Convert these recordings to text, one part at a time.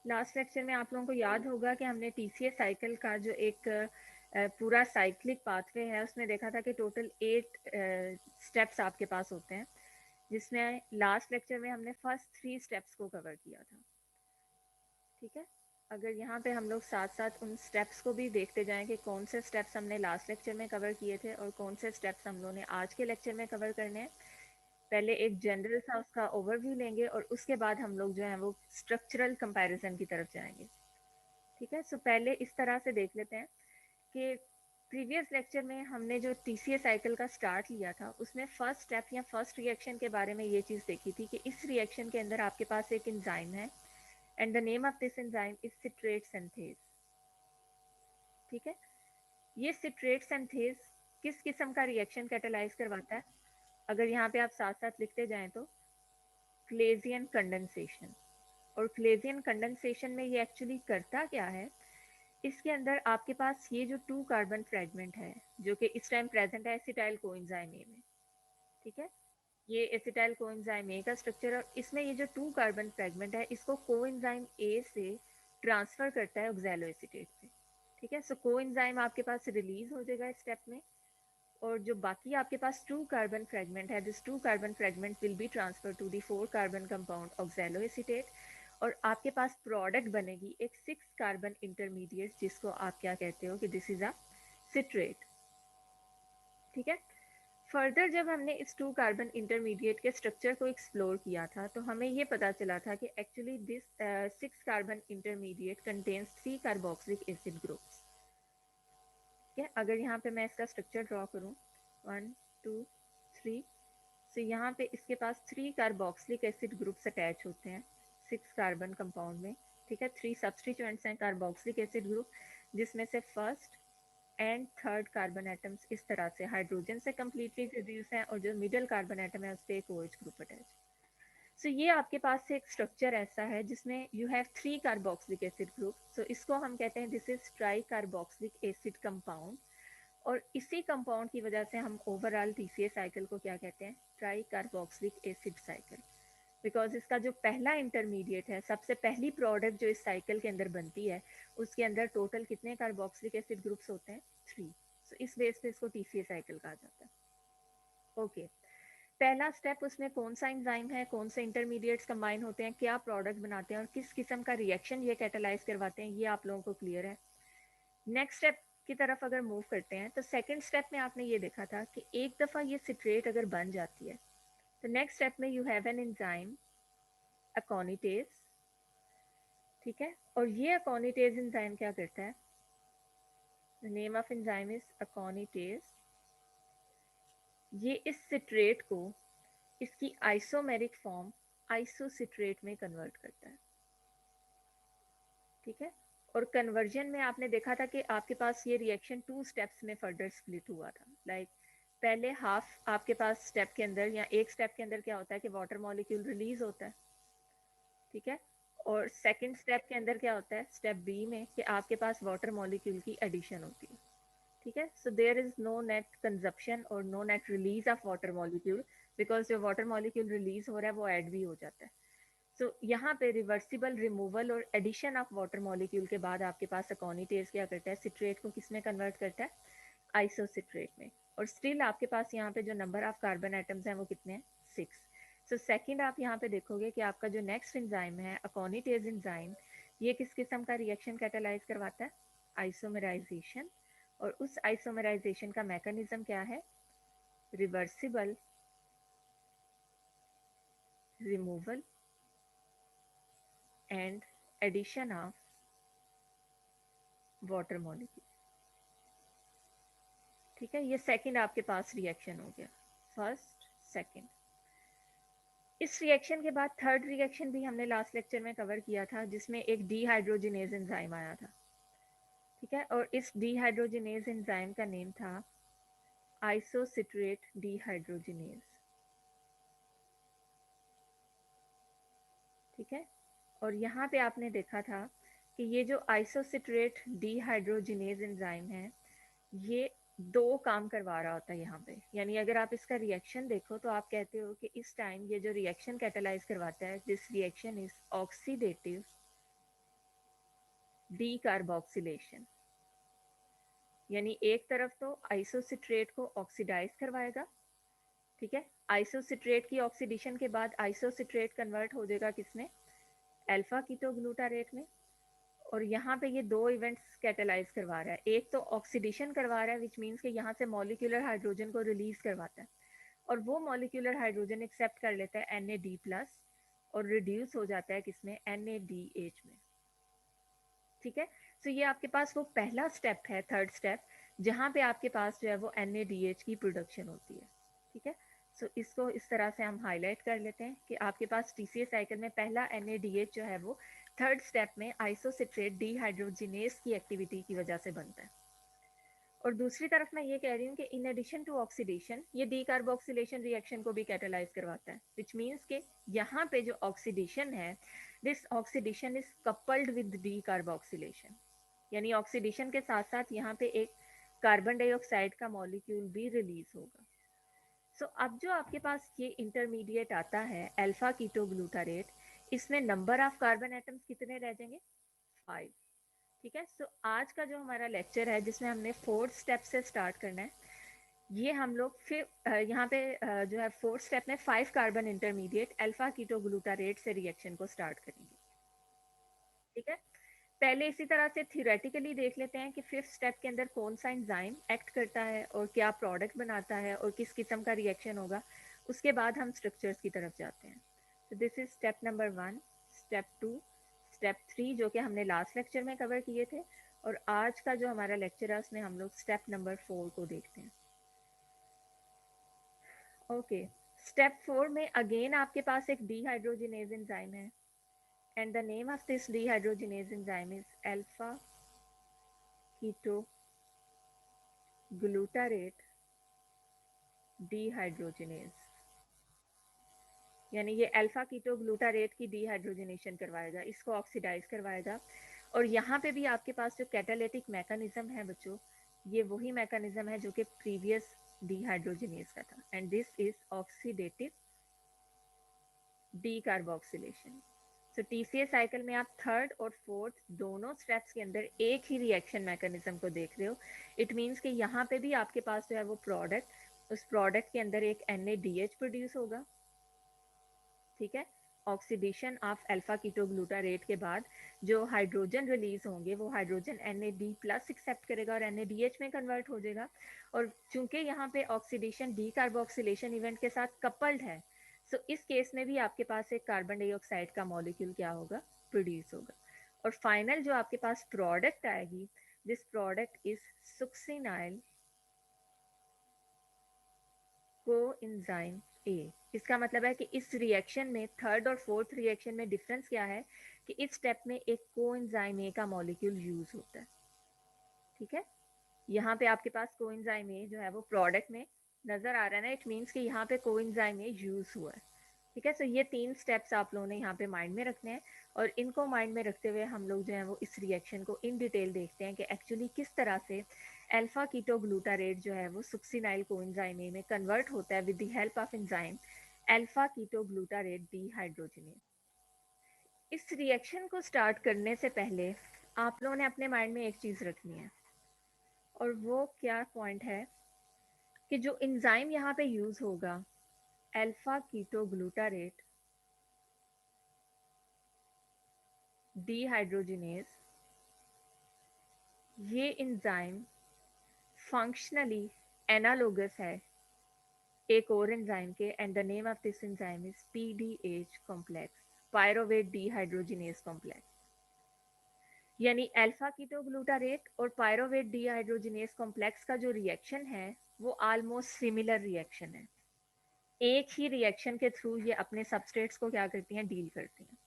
Last lecture में आप लोगों को याद होगा कि हमने टीसीएस साइकिल का जो एक पूरा साइक्लिक पाथवे है उसमें देखा था कि टोटल 8 स्टेप्स आपके पास होते हैं, जिसमें लास्ट लेक्चर में हमने फर्स्ट 3 स्टेप्स को कवर किया था। ठीक है, अगर यहाँ पे हम लोग साथ साथ उन स्टेप्स को भी देखते जाएं कि कौन से स्टेप्स हमने लास्ट लेक्चर में कवर किए थे और कौन से स्टेप्स हम लोगों ने आज के लेक्चर में कवर करने हैं। पहले एक जनरल सा उसका ओवरव्यू लेंगे और उसके बाद हम लोग जो है वो स्ट्रक्चरल कंपैरिजन की तरफ जाएंगे। ठीक है, सो पहले इस तरह से देख लेते हैं कि प्रीवियस लेक्चर में हमने जो टीसीएस साइकिल का स्टार्ट लिया था उसमें फर्स्ट स्टेप या फर्स्ट रिएक्शन के बारे में ये चीज़ देखी थी कि इस रिएक्शन के अंदर आपके पास एक एंजाइम है and the name of this enzyme is citrate synthase. ठीक है, ये सिट्रेट सिंथेज किस किस्म का रिएक्शन कैटेलाइज करवाता है? अगर यहाँ पे आप साथ साथ लिखते जाएं तो क्लेजियन कंडेंसेशन। और क्लेजियन कंडेंसेशन में ये एक्चुअली करता क्या है, इसके अंदर आपके पास ये जो 2 कार्बन फ्रेगमेंट है जो कि इस टाइम प्रेजेंट है एसिटाइल कोएंजाइम ए में। ठीक है, ये एसिटाइल कोएंजाइम ए का स्ट्रक्चर और इसमें ये जो 2 कार्बन फ्रेगमेंट है इसको कोएंजाइम ए से ट्रांसफर करता है ऑक्सैलो एसीटेट पे। ठीक है, सो कोएंजाइम आपके पास रिलीज हो जाएगा इस स्टेप में और जो बाकी आपके पास 2 कार्बन फ्रेगमेंट है, this 2 carbon fragment will be transfer to the 4 carbon compound oxaloacetate और आपके पास प्रोडक्ट बनेगी एक 6 कार्बन इंटरमीडिएट जिसको आप क्या कहते हो कि दिस इज अ सिट्रेट। ठीक है, फर्दर जब हमने इस 2 कार्बन इंटरमीडिएट के स्ट्रक्चर को एक्सप्लोर किया था तो हमें ये पता चला था कि actually this 6 carbon intermediate contains 3 carboxylic acid groups. ठीक है, अगर यहाँ पे मैं इसका स्ट्रक्चर ड्रॉ करूँ 1 2 3, तो यहाँ पे इसके पास 3 कार्बोक्सिलिक एसिड ग्रुप्स अटैच होते हैं 6 कार्बन कंपाउंड में। ठीक है, 3 सब्सटीट्यूएंट्स हैं कार्बोक्सिलिक एसिड ग्रुप जिसमें से first and third carbon atoms इस तरह से हाइड्रोजन से कम्प्लीटली रिड्यूस हैं और जो मिडल कार्बन एटम है उस पर एक OH ग्रुप अटैच। सो ये आपके पास से एक स्ट्रक्चर ऐसा है जिसमें you have 3 carboxylic acid group, so इसको हम कहते हैं this is tri carboxylic acid compound. और इसी कंपाउंड की वजह से हम ओवरऑल टीसीएस साइकिल को क्या कहते हैं, try carboxylic acid cycle. Because इसका जो पहला इंटरमीडिएट है, सबसे पहली प्रोडक्ट जो इस साइकिल के अंदर बनती है उसके अंदर टोटल कितने कार्बोक्सिलिक एसिड ग्रुप्स होते हैं, 3। सो इस बेस पे इसको टीसीएस साइकिल कहा जाता है। ओके, पहला स्टेप उसमें कौन सा एंजाइम है, कौन से इंटरमीडिएट्स कंबाइन होते हैं, क्या प्रोडक्ट बनाते हैं और किस किस्म का रिएक्शन ये कैटेलाइज करवाते हैं, ये आप लोगों को क्लियर है। नेक्स्ट स्टेप की तरफ अगर मूव करते हैं तो सेकंड स्टेप में आपने ये देखा था कि एक दफ़ा ये सिट्रेट अगर बन जाती है तो नेक्स्ट स्टेप में यू हैव एन एंजाइम अकोनिटेज। ठीक है, और ये अकोनिटेज एंजाइम क्या करता है, the name of enzyme is अकोनिटेज। ये इस सिट्रेट को इसकी आइसोमेरिक फॉर्म आइसोसिट्रेट में कन्वर्ट करता है। ठीक है, और कन्वर्जन में आपने देखा था कि आपके पास ये रिएक्शन 2 स्टेप्स में फर्दर स्प्लिट हुआ था। लाइक पहले हाफ आपके पास स्टेप के अंदर या एक स्टेप के अंदर क्या होता है कि वाटर मॉलिक्यूल रिलीज होता है। ठीक है, और सेकंड स्टेप के अंदर क्या होता है स्टेप बी में कि आपके पास वाटर मॉलिक्यूल की एडिशन होती है। ठीक है, so there is no net consumption और no net release of water molecule because जो वाटर मॉलिक्यूल रिलीज हो रहा है वो ऐड भी हो जाता है। सो यहाँ पे रिवर्सिबल रिमूवल और एडिशन ऑफ वाटर मॉलिक्यूल के बाद आपके पास अकोनिटेज क्या करता है, सिट्रेट को किस में कन्वर्ट करता है, आइसोसिट्रेट में। और स्टिल आपके पास यहाँ पे जो नंबर ऑफ कार्बन एटम्स हैं वो कितने हैं, 6। सो सेकंड आप यहाँ पे देखोगे कि आपका जो नेक्स्ट एंजाइम है अकोनिटेज एंजाइम, ये किस किस्म का रिएक्शन कैटेलाइज करवाता है, आइसोमराइजेशन। और उस आइसोमराइजेशन का मैकेनिज्म क्या है, reversible removal and addition of water molecule. ठीक है, ये सेकंड आपके पास रिएक्शन हो गया, फर्स्ट सेकंड। इस रिएक्शन के बाद थर्ड रिएक्शन भी हमने लास्ट लेक्चर में कवर किया था जिसमें एक डीहाइड्रोजिनेज एंजाइम आया था। ठीक है, और इस डीहाइड्रोजिनेज एंजाइम का नेम था आइसोसिट्रेट डीहाइड्रोजिनेज। ठीक है, और यहाँ पे आपने देखा था कि ये जो आइसोसिट्रेट डीहाइड्रोजिनेज एंजाइम है ये 2 काम करवा रहा होता है यहाँ पे। यानी अगर आप इसका रिएक्शन देखो तो आप कहते हो कि इस टाइम ये जो रिएक्शन कैटेलाइज करवाता है this reaction is oxidative D carboxylation, यानी एक तरफ तो आइसोसिट्रेट को ऑक्सीडाइज करवाएगा, ठीक है, आइसोसिट्रेट की ऑक्सीडेशन के बाद आइसोसिट्रेट कन्वर्ट हो जाएगा किसमें, अल्फा कीटोग्लूटारेट में। और यहाँ पे ये दो इवेंट्स कैटेलाइज करवा रहा है, एक तो ऑक्सीडेशन करवा रहा है विच मीन्स कि यहाँ से मॉलिक्यूलर हाइड्रोजन को रिलीज करवाता है, और वो मॉलिक्यूलर हाइड्रोजन एक्सेप्ट कर लेता है Na+, और रिड्यूस हो जाता है किसमें, NaDH में, ठीक है। तो ये आपके पास वो पहला स्टेप है, थर्ड स्टेप, जहाँ पे आपके पास जो है वो NaDH की प्रोडक्शन होती है, ठीक है। सो इसको इस तरह से हम हाईलाइट कर लेते हैं कि आपके पास TCA साइकिल में पहला NaDH जो है वो थर्ड स्टेप में आइसोसिट्रेट डीहाइड्रोजिनेस की एक्टिविटी की वजह से बनता है। और दूसरी तरफ मैं ये कह रही हूँ कि इन एडिशन टू ऑक्सीडेशन ये डी कार्बोक्सिलेशन रिएक्शन को भी कैटेलाइज करवाता है, विच मीन्स के यहाँ पे जो ऑक्सीडेशन है, this oxidation is coupled with D carboxylation, यानी ऑक्सीडेशन के साथ साथ यहाँ पे एक कार्बन डाइऑक्साइड का मॉलिक्यूल भी रिलीज होगा। सो अब जो आपके पास ये इंटरमीडिएट आता है अल्फा कीटोग्लूटारेट, इसमें नंबर ऑफ कार्बन एटम्स कितने रह जाएंगे, 5, ठीक है। सो आज का जो हमारा लेक्चर है जिसमें हमने फोर्थ स्टेप से स्टार्ट करना है, ये हम लोग फिर यहाँ पे जो है फोर्थ स्टेप में 5 कार्बन इंटरमीडिएट अल्फा कीटोग्लूटारेट से रिएक्शन को स्टार्ट करेंगे, ठीक है। पहले इसी तरह से थियोरेटिकली देख लेते हैं कि फिफ्थ स्टेप के अंदर कौन सा एंजाइम एक्ट करता है और क्या प्रोडक्ट बनाता है और किस किस्म का रिएक्शन होगा, उसके बाद हम स्ट्रक्चर्स की तरफ जाते हैं। तो this is step number 1, step 2, step 3 जो कि हमने लास्ट लेक्चर में कवर किए थे, और आज का जो हमारा लेक्चर है उसमें हम लोग स्टेप नंबर 4 को देखते हैं। ओके, स्टेप 4 में अगेन आपके पास एक डीहाइड्रोजिनेज एंजाइम है, and the name of this dehydrogenase enzyme is alpha ketoglutarate dehydrogenase, यानी ये अल्फा कीटोग्लूटारेट की डिहाइड्रोजनेशन करवाएगा, इसको ऑक्सीडाइज करवाएगा। और यहाँ पे भी आपके पास जो कैटालिटिक मैकेनिज्म है बच्चों, ये वही मैकेनिज्म है जो कि प्रीवियस डिहाइड्रोजनेज का था, and this is oxidative decarboxylation. So TCA cycle में आप थर्ड और फोर्थ दोनों स्टेप्स के अंदर एक ही रिएक्शन मैकेनिज्म को देख रहे हो। इट मीन्स कि यहाँ पे भी आपके पास जो है वो प्रोडक्ट, उस प्रोडक्ट के अंदर एक NaDH प्रोड्यूस होगा, ठीक है। ऑक्सीडेशन ऑफ अल्फा कीटोग्लूटारेट के बाद जो हाइड्रोजन रिलीज होंगे वो हाइड्रोजन Na+ एक्सेप्ट करेगा और NaDH में कन्वर्ट हो जाएगा। और चूंकि यहाँ पे ऑक्सीडेशन डी कार्बोक्सिलेशन इवेंट के साथ कपल्ड है, सो इस केस में भी आपके पास एक कार्बन डाइऑक्साइड का मॉलिक्यूल क्या होगा, प्रोड्यूस होगा। और फाइनल जो आपके पास प्रोडक्ट आएगी, this product is succinyl coenzyme A. इसका मतलब है कि इस रिएक्शन में, थर्ड और फोर्थ रिएक्शन में डिफरेंस क्या है कि इस स्टेप में एक कोएंजाइम ए का मॉलिक्यूल यूज होता है, ठीक है। यहाँ पे आपके पास कोएंजाइम ए जो है वो प्रोडक्ट में नजर आ रहा है ना, इट मीन्स कि यहाँ पे कोएंजाइम ए यूज हुआ है, ठीक है। सो ये 3 स्टेप्स आप लोगों ने यहाँ पे माइंड में रखने हैं, और इनको माइंड में रखते हुए हम लोग जो है वो इस रिएक्शन को इन डिटेल देखते हैं कि एक्चुअली किस तरह से अल्फा कीटोग्लूटारेट जो है वो सुक्सिनाइल कोएंजाइम ए में कन्वर्ट होता है with the help of enzyme alpha ketoglutarate dehydrogenase. इस रिएक्शन को स्टार्ट करने से पहले आप लोगों ने अपने माइंड में एक चीज रखनी है, और वो क्या पॉइंट है कि जो एंजाइम यहाँ पे यूज होगा अल्फा कीटोग्लूटारेट डीहाइड्रोजिनेज, ये एंजाइम फंक्शनली एनालोगस है एक और एंजाइम के, and the name of this enzyme is PDH complex, pyruvate dehydrogenase complex. यानी अल्फा कीटोग्लूटारेट और पायरोवेट डीहाइड्रोजिनेज कॉम्प्लेक्स का जो रिएक्शन है वो ऑलमोस्ट सिमिलर रिएक्शन है, एक ही रिएक्शन के थ्रू ये अपने सबस्ट्रेट्स को क्या करती हैं, डील करती हैं।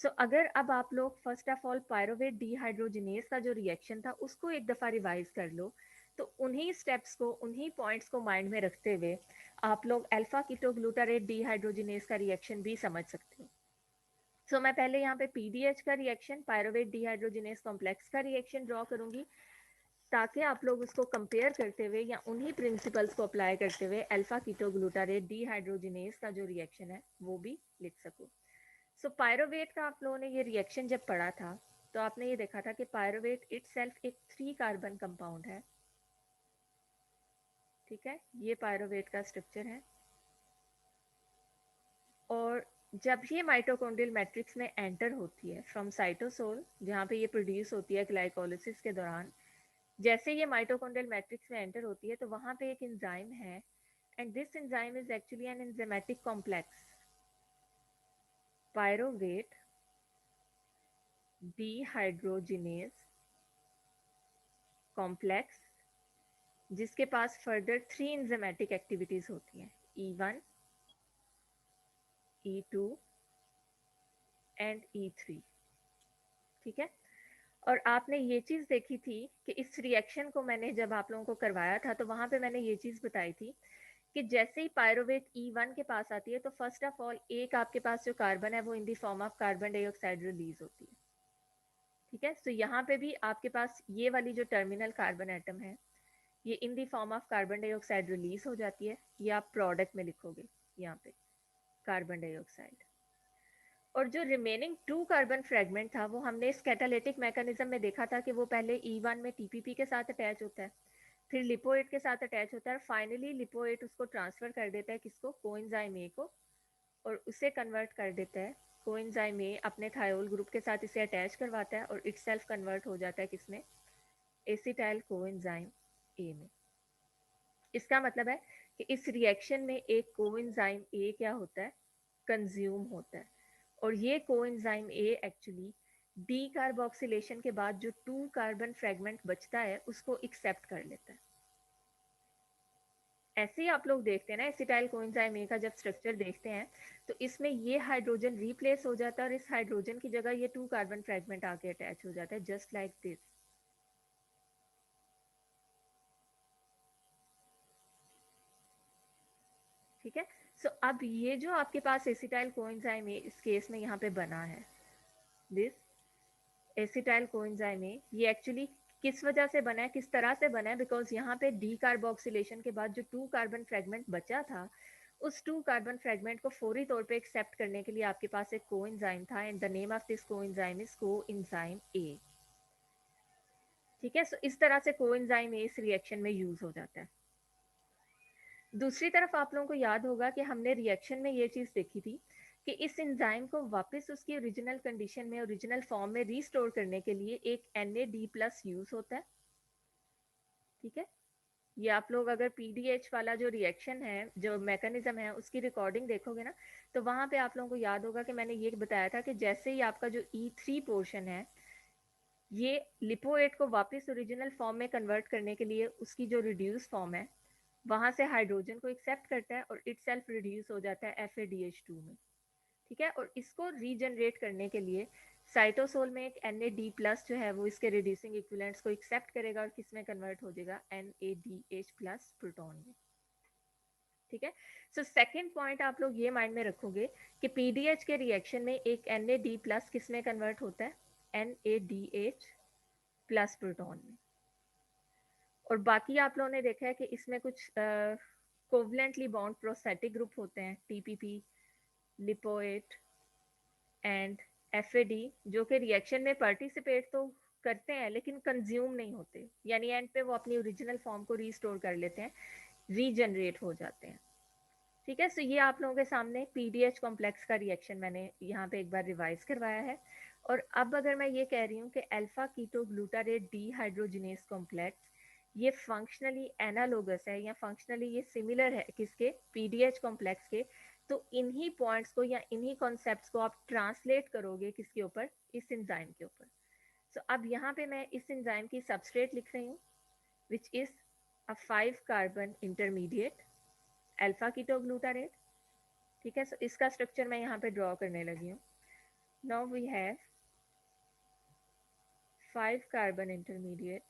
सो अगर अब आप लोग first of all pyruvate dehydrogenase का जो रिएक्शन था उसको एक दफ़ा रिवाइज कर लो, तो उन्हीं स्टेप्स को, उन्हीं पॉइंट्स को माइंड में रखते हुए आप लोग अल्फा कीटोग्लूटारेट डीहाइड्रोजिनेज का रिएक्शन भी समझ सकते हो। सो मैं पहले यहाँ पे PDH का रिएक्शन, पायरोवेट डीहाइड्रोजिनेज कॉम्प्लेक्स का रिएक्शन ड्रॉ करूंगी, ताकि आप लोग उसको कंपेयर करते हुए या उन्हीं प्रिंसिपल्स को अप्लाई करते हुए अल्फा कीटोग्लूटारेट डीहाइड्रोजिनेज का जो रिएक्शन है वो भी लिख सको। सो पायरोवेट का आप लोगों ने ये रिएक्शन जब पढ़ा था, तो आपने ये देखा था कि पायरोवेट इटसेल्फ एक 3 कार्बन कंपाउंड है, ठीक है। ये पायरोवेट का स्ट्रक्चर है। और जब ये माइटोकॉन्ड्रियल मैट्रिक्स में एंटर होती है फ्रॉम साइटोसोल, जहाँ पे ये प्रोड्यूस होती है ग्लाइकोलिसिस के दौरान, जैसे ये माइटोकॉन्ड्रियल मैट्रिक्स में एंटर होती है तो वहाँ पे एक एंजाइम है, and this enzyme is actually an enzymatic complex pyruvate dehydrogenase complex, जिसके पास फर्दर 3 एंजाइमेटिक एक्टिविटीज होती हैं, E1, E2 एंड E3, ठीक है। और आपने ये चीज़ देखी थी कि इस रिएक्शन को मैंने जब आप लोगों को करवाया था तो वहाँ पे मैंने ये चीज़ बताई थी कि जैसे ही पायरोवेट E1 के पास आती है तो फर्स्ट ऑफ ऑल एक आपके पास जो कार्बन है वो in the form of carbon dioxide release होती है, ठीक है। तो यहाँ पे भी आपके पास ये वाली जो टर्मिनल कार्बन एटम है ये in the form of carbon dioxide release हो जाती है, ये आप प्रोडक्ट में लिखोगे यहाँ पे कार्बन डाइऑक्साइड। और जो रिमेनिंग 2 कार्बन फ्रेगमेंट था वो हमने इस कैटालिटिक मैकेनिज्म में देखा था कि वो पहले E1 में TPP के साथ अटैच होता है, फिर लिपोएट के साथ अटैच होता है, और फाइनली लिपोएट उसको ट्रांसफर कर देता है किसको, कोएंजाइम ए को, और उसे कन्वर्ट कर देता है। कोएंजाइम ए अपने थायोल ग्रुप के साथ इसे अटैच करवाता है और इटसेल्फ कन्वर्ट हो जाता है किसमें, एसिटाइल कोएंजाइम ए में। इसका मतलब है कि इस रिएक्शन में एक कोएंजाइम ए क्या होता है, कंज्यूम होता है, और ये coenzyme A actually D carboxylation के बाद जो 2 कार्बन फ्रेगमेंट बचता है उसको एक्सेप्ट कर लेता है। ऐसे ही आप लोग देखते हैं ना एसिटाइल कोएंजाइम ए का जब स्ट्रक्चर देखते हैं तो इसमें ये हाइड्रोजन रिप्लेस हो जाता है और इस हाइड्रोजन की जगह ये 2 कार्बन फ्रेगमेंट आके अटैच हो जाता है, जस्ट लाइक दिस, ठीक है। सो अब ये जो आपके पास एसिटाइल कोएंजाइम ए इस केस में यहाँ पे बना है, दिस एसिटाइल कोएंजाइम ए, ये एक्चुअली किस वजह से बना है, किस तरह से बना है, बिकॉज यहाँ पे डी कार्बोक्सिलेशन के बाद जो 2 कार्बन फ्रेगमेंट बचा था उस 2 कार्बन फ्रेगमेंट को फौरी तौर पे एक्सेप्ट करने के लिए आपके पास एक कोएंजाइम था, and the name of this coenzyme is coenzyme A, ठीक है। सो इस तरह से कोएंजाइम ए इस रिएक्शन में यूज हो जाता है। दूसरी तरफ आप लोगों को याद होगा कि हमने रिएक्शन में ये चीज़ देखी थी कि इस एंजाइम को वापस उसकी ओरिजिनल कंडीशन में, ओरिजिनल फॉर्म में रीस्टोर करने के लिए एक NAD+ यूज होता है, ठीक है। ये आप लोग अगर PDH वाला जो रिएक्शन है, जो मैकेनिज्म है, उसकी रिकॉर्डिंग देखोगे ना तो वहाँ पे आप लोगों को याद होगा कि मैंने ये बताया था कि जैसे ही आपका जो E3 पोर्शन है ये लिपोएट को वापस ओरिजिनल फॉर्म में कन्वर्ट करने के लिए उसकी जो रिड्यूस फॉर्म है वहाँ से हाइड्रोजन को एक्सेप्ट करता है और इट सेल्फ रिड्यूस हो जाता है FADH2 में, ठीक है। और इसको रीजनरेट करने के लिए साइटोसोल में एक NAD+ जो है वो इसके रिड्यूसिंग इक्विवेलेंट्स को एक्सेप्ट करेगा और किस में कन्वर्ट हो जाएगा, NADH+ प्रोटॉन में, ठीक है। सो सेकेंड पॉइंट आप लोग ये माइंड में रखोगे कि PDH के रिएक्शन में एक NAD+ किस में कन्वर्ट होता है, NADH+ प्रोटॉन में। और बाकी आप लोगों ने देखा है कि इसमें कुछ कोवलेंटली बॉन्ड प्रोस्थेटिक ग्रुप होते हैं, TPP, लिपोएट एंड FAD, जो कि रिएक्शन में पार्टिसिपेट तो करते हैं लेकिन कंज्यूम नहीं होते, यानी एंड पे वो अपनी ओरिजिनल फॉर्म को रीस्टोर कर लेते हैं, रीजनरेट हो जाते हैं, ठीक है। सो ये आप लोगों के सामने PDH कॉम्प्लेक्स का रिएक्शन मैंने यहाँ पे एक बार रिवाइज करवाया है। और अब अगर मैं ये कह रही हूँ कि alpha keto glutarate dehydrogenase complex ये फंक्शनली एनालोगस है या फंक्शनली ये सिमिलर है किसके, PDH कॉम्प्लेक्स के, तो इन्हीं पॉइंट्स को या इन्हीं कॉन्सेप्ट्स को आप ट्रांसलेट करोगे किसके ऊपर, इस एंजाइम के ऊपर। सो अब यहाँ पे मैं इस एंजाइम की सबस्ट्रेट लिख रही हूँ which is a 5 carbon intermediate alpha ketoglutarate, ठीक है। सो इसका स्ट्रक्चर मैं यहाँ पे ड्रॉ करने लगी हूँ। Now we have 5 carbon intermediate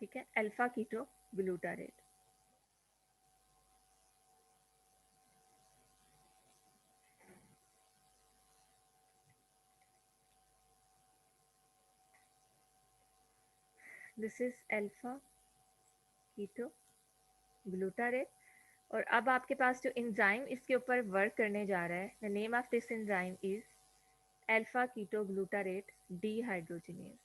ठीक है, alpha keto glutarate. This is alpha keto glutarate. और अब आपके पास जो एंजाइम इसके ऊपर वर्क करने जा रहा है, the name of this enzyme is alpha keto glutarate dehydrogenase.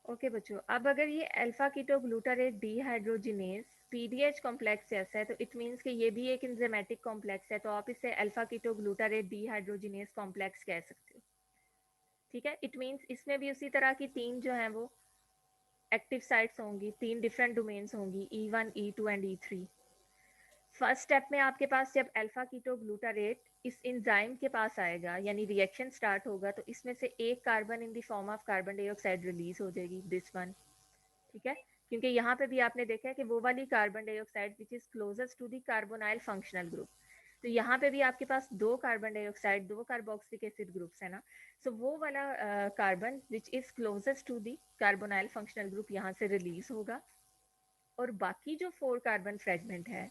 Okay बच्चों, अब अगर ये alpha keto glutarate dehydrogenase PDH complex जैसा है तो इट मीन्स कि ये भी एक एंजाइमेटिक कॉम्प्लेक्स है, तो आप इसे alpha keto glutarate dehydrogenase complex कह सकते हो। ठीक है, इट मीन्स इसमें भी उसी तरह की तीन जो है वो एक्टिव साइट्स होंगी, तीन डिफरेंट डोमेन्स होंगी, E1, E2 and E3। First step में आपके पास जब अल्फा कीटो ग्लूटारेट इस एंजाइम के पास आएगा, यानी रिएक्शन स्टार्ट होगा, तो इसमें से एक carbon in the form of carbon dioxide release हो जाएगी, दिस वन। ठीक है, क्योंकि यहाँ पे भी आपने देखा है कि वो वाली carbon dioxide which is closest to the carbonyl functional group, तो यहाँ पे भी आपके पास दो कार्बन डाइऑक्साइड, दो कार्बोक्सिलिक एसिड ग्रुप्स है ना, सो वो वाला carbon which is closest to the carbonyl functional group यहाँ से रिलीज होगा। और बाकी जो फोर कार्बन फ्रेगमेंट है,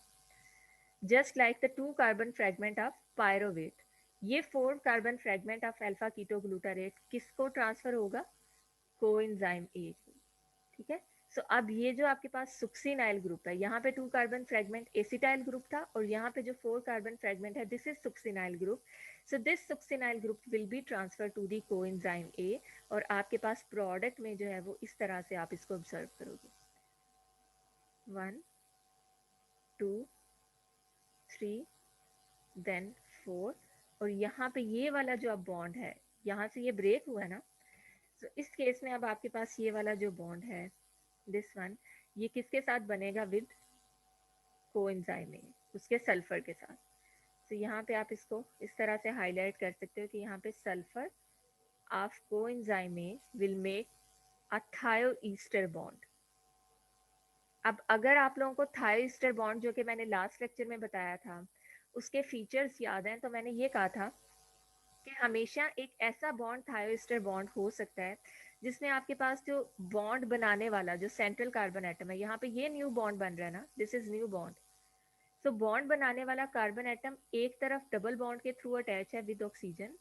just like the two carbon fragment of pyruvate, ये four carbon fragment of alpha keto glutarate किसको ट्रांसफर होगा? Coenzyme A. ठीक है, सो अब ये जो आपके पास सुक्सिनाइल ग्रुप है, यहाँ पे two carbon fragment acetyl group था, और यहाँ पे जो फोर कार्बन फ्रेगमेंट है this is succinyl group. So this succinyl group will be transfer to the coenzyme A, और आपके पास प्रोडक्ट में जो है वो इस तरह से आप इसको ऑब्जर्व करोगे, 1 2 3 देन 4। और यहाँ पे ये वाला जो अब बॉन्ड है, यहाँ से ये ब्रेक हुआ है ना, तो इस केस में अब आपके पास ये वाला जो बॉन्ड है, दिस वन, ये किसके साथ बनेगा? विद कोएंजाइम ए, उसके सल्फर के साथ। तो यहाँ पे आप इसको इस तरह से हाईलाइट कर सकते हो कि यहाँ पे sulphur of coenzyme A will make a thioester bond. अब अगर आप लोगों को थायोईस्टर बॉन्ड जो कि मैंने लास्ट लेक्चर में बताया था उसके फीचर्स याद हैं, तो मैंने ये कहा था कि हमेशा एक ऐसा बॉन्ड थायोस्टर बॉन्ड हो सकता है जिसमें आपके पास जो बॉन्ड बनाने वाला जो सेंट्रल कार्बन एटम है, यहाँ पे ये न्यू बॉन्ड बन रहा है ना, this is new bond. So bond बनाने वाला कार्बन एटम एक तरफ डबल बॉन्ड के थ्रू अटैच है विद ऑक्सीजन,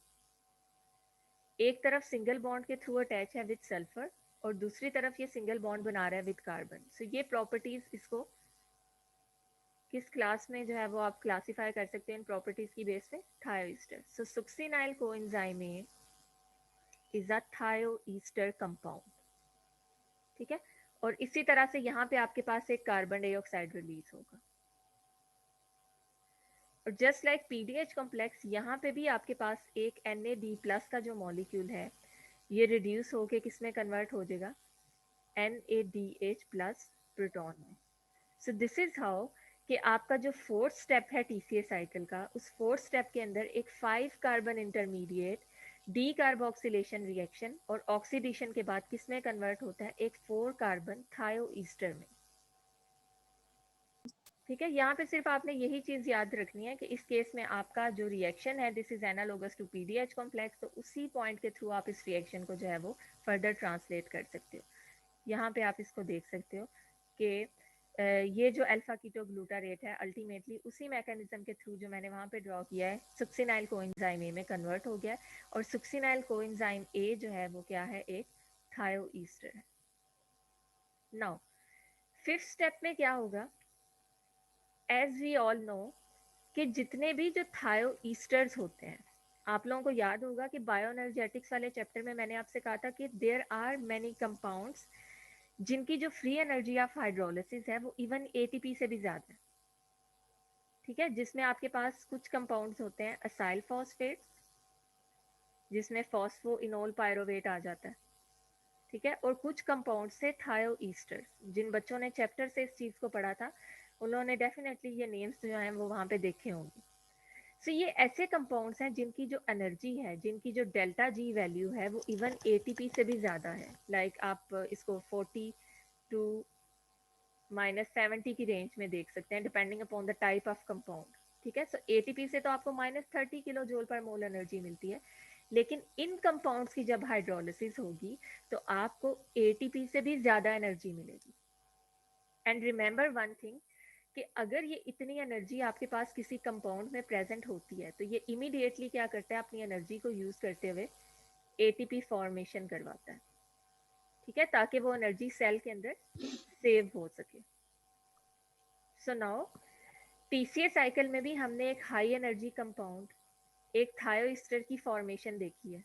एक तरफ सिंगल बॉन्ड के थ्रू अटैच है विद सल्फर, और दूसरी तरफ ये सिंगल बॉन्ड बना रहा है विद कार्बन। सो ये प्रॉपर्टीज इसको किस क्लास में जो है वो आप क्लासीफाई कर सकते हैं इन प्रॉपर्टीज की बेस पे? थायोस्टर। सो सुक्सिनाइल कोएंजाइम इज अ थायोईस्टर कंपाउंड। ठीक है, और इसी तरह से यहाँ पे आपके पास एक कार्बन डाइऑक्साइड रिलीज होगा। और जस्ट लाइक पीडीएच कॉम्प्लेक्स, यहाँ पे भी आपके पास एक NAD प्लस का जो मॉलिक्यूल है ये रिड्यूस होके किस में कन्वर्ट हो जाएगा? NADH प्लस प्रोटॉन में। सो दिस इज हाउ कि आपका जो फोर्थ स्टेप है टीसीए साइकिल का, उस फोर्थ स्टेप के अंदर एक 5 carbon intermediate D carboxylation reaction और ऑक्सीडेशन के बाद किस में कन्वर्ट होता है? एक 4 कार्बन थायोईस्टर में। ठीक है, यहाँ पे सिर्फ आपने यही चीज याद रखनी है कि इस केस में आपका जो रिएक्शन है this is analogous to PDH complex, तो उसी पॉइंट के थ्रू आप इस रिएक्शन को जो है वो फर्दर ट्रांसलेट कर सकते हो। यहाँ पे आप इसको देख सकते हो कि ये जो अल्फा कीटो ग्लूटारेट है अल्टीमेटली उसी मैकेनिज्म के थ्रू जो मैंने वहाँ पे ड्रॉ किया है सुक्सिनाइल कोएंजाइम ए में कन्वर्ट हो गया है, और सुक्सिनाइल कोएंजाइम ए जो है वो क्या है? एक थायोईस्टर है। नाउ फिफ्थ स्टेप में क्या होगा? एज वी ऑल नो कि जितने भी जो थायोईस्टर्स होते हैं, आप लोगों को याद होगा कि बायोएनर्जेटिक्स वाले चैप्टर में मैंने आपसे कहा था कि देयर आर मेनी कंपाउंड्स जिनकी जो फ्री एनर्जी ऑफ हाइड्रोलिसिस है वो इवन एटीपी से भी ज़्यादा है। ठीक है, जिसमें आपके पास कुछ कंपाउंड्स होते हैं असाइल फॉस्फेट्स, जिसमें फॉस्फो इनोल पायरोवेट आ जाता है। ठीक है, और कुछ कंपाउंड से थायोईस्टर्स, जिन बच्चों ने चैप्टर से इस चीज़ को पढ़ा था उन्होंने डेफिनेटली ये नेम्स जो हैं वो वहाँ पे देखे होंगे। सो ये ऐसे कंपाउंड्स हैं जिनकी जो एनर्जी है, जिनकी जो डेल्टा जी वैल्यू है वो इवन एटीपी से भी ज़्यादा है। लाइक आप इसको 40 टू -70 की रेंज में देख सकते हैं depending upon the type of compound. ठीक है, सो एटीपी से तो आपको -30 किलो जूल पर मोल एनर्जी मिलती है, लेकिन इन कंपाउंड्स की जब हाइड्रोलिसिस होगी तो आपको एटीपी से भी ज़्यादा एनर्जी मिलेगी। एंड रिमेंबर वन थिंग कि अगर ये इतनी एनर्जी आपके पास किसी कंपाउंड में प्रेजेंट होती है तो ये इमीडिएटली क्या करता है, अपनी एनर्जी को यूज़ करते हुए एटीपी फॉर्मेशन करवाता है, ठीक है, ताकि वो एनर्जी सेल के अंदर सेव हो सके। सो नाउ टीसीए साइकिल में भी हमने एक हाई एनर्जी कंपाउंड, एक थायोस्टर की फॉर्मेशन देखी है,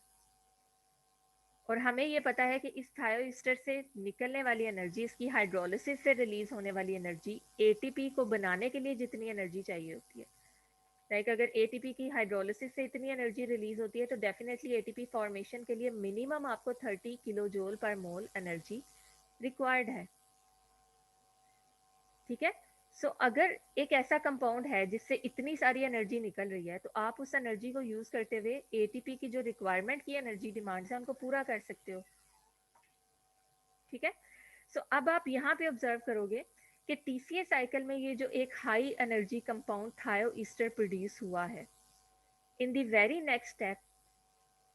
और हमें ये पता है कि इस थायोस्टर से निकलने वाली एनर्जी, इसकी हाइड्रोलिसिस से रिलीज होने वाली एनर्जी, एटीपी को बनाने के लिए जितनी एनर्जी चाहिए होती है, लाइक अगर एटीपी की हाइड्रोलिसिस से इतनी एनर्जी रिलीज होती है तो डेफिनेटली एटीपी फॉर्मेशन के लिए मिनिमम आपको 30 किलो जूल पर मोल एनर्जी रिक्वायर्ड है, ठीक है। सो अगर एक ऐसा कंपाउंड है जिससे इतनी सारी एनर्जी निकल रही है तो आप उस एनर्जी को यूज करते हुए एटीपी की जो रिक्वायरमेंट की एनर्जी डिमांड है उनको पूरा कर सकते हो, ठीक है। सो अब आप यहाँ पे ऑब्जर्व करोगे कि टीसीए साइकिल में ये जो एक हाई एनर्जी कंपाउंड थायोईस्टर प्रोड्यूस हुआ है, in the very next step,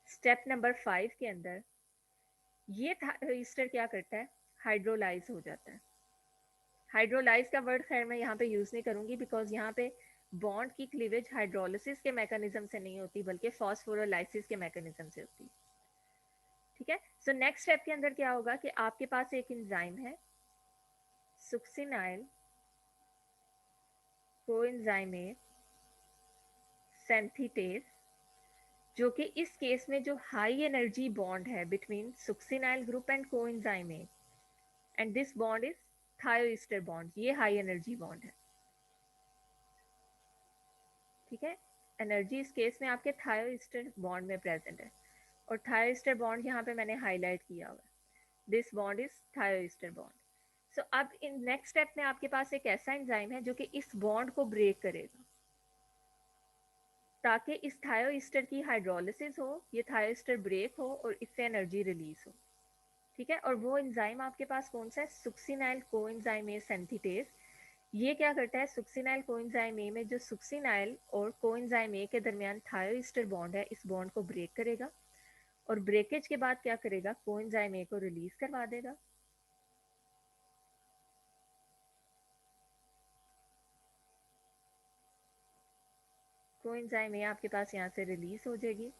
step number 5 के अंदर ये थायोईस्टर क्या करता है, हाइड्रोलाइज हो जाता है। हाइड्रोलाइज का वर्ड खैर मैं यहाँ पे यूज़ नहीं करूँगी बिकॉज यहाँ पे बॉन्ड की क्लीवेज हाइड्रोलिसिस के मैकेनिज्म से नहीं होती बल्कि फॉस्फोरोलाइसिस के मैकेनिज्म से होती है, ठीक है। सो नेक्स्ट स्टेप के अंदर क्या होगा कि आपके पास एक एंजाइम है सुक्सिनाइल कोएंजाइमेज सिंथेटेज, जो कि इस केस में जो हाई एनर्जी बॉन्ड है between succinyl group and coenzyme A, and this bond is thioester bond, ये हाई एनर्जी बॉन्ड है, ठीक है। एनर्जी इस केस में आपके थायोईस्टर बॉन्ड में प्रेजेंट है, और थायोईस्टर बॉन्ड यहाँ पे मैंने हाईलाइट किया हुआ है, this bond is thioester bond. सो अब इन नेक्स्ट स्टेप में आपके पास एक ऐसा एंजाइम है जो कि इस बॉन्ड को ब्रेक करेगा ताकि इस थायोईस्टर की हाइड्रोलिसिस हो, ये थायोईस्टर ब्रेक हो और इससे एनर्जी रिलीज हो, ठीक है। और वो एंजाइम आपके पास कौन सा है, सुक्सिनाइल कोएंजाइमेज सिंथेटेज। ये क्या करता है, सुक्सिनाइल कोएंजाइम ए में जो सुक्सिनाइल और कोएंजाइम ए के दरमियान थायोईस्टर बॉन्ड है, इस बॉन्ड को ब्रेक करेगा, और ब्रेकेज के बाद क्या करेगा, कोएंजाइम ए को रिलीज करवा देगा। कोएंजाइम ए आपके पास यहाँ से रिलीज हो जाएगी,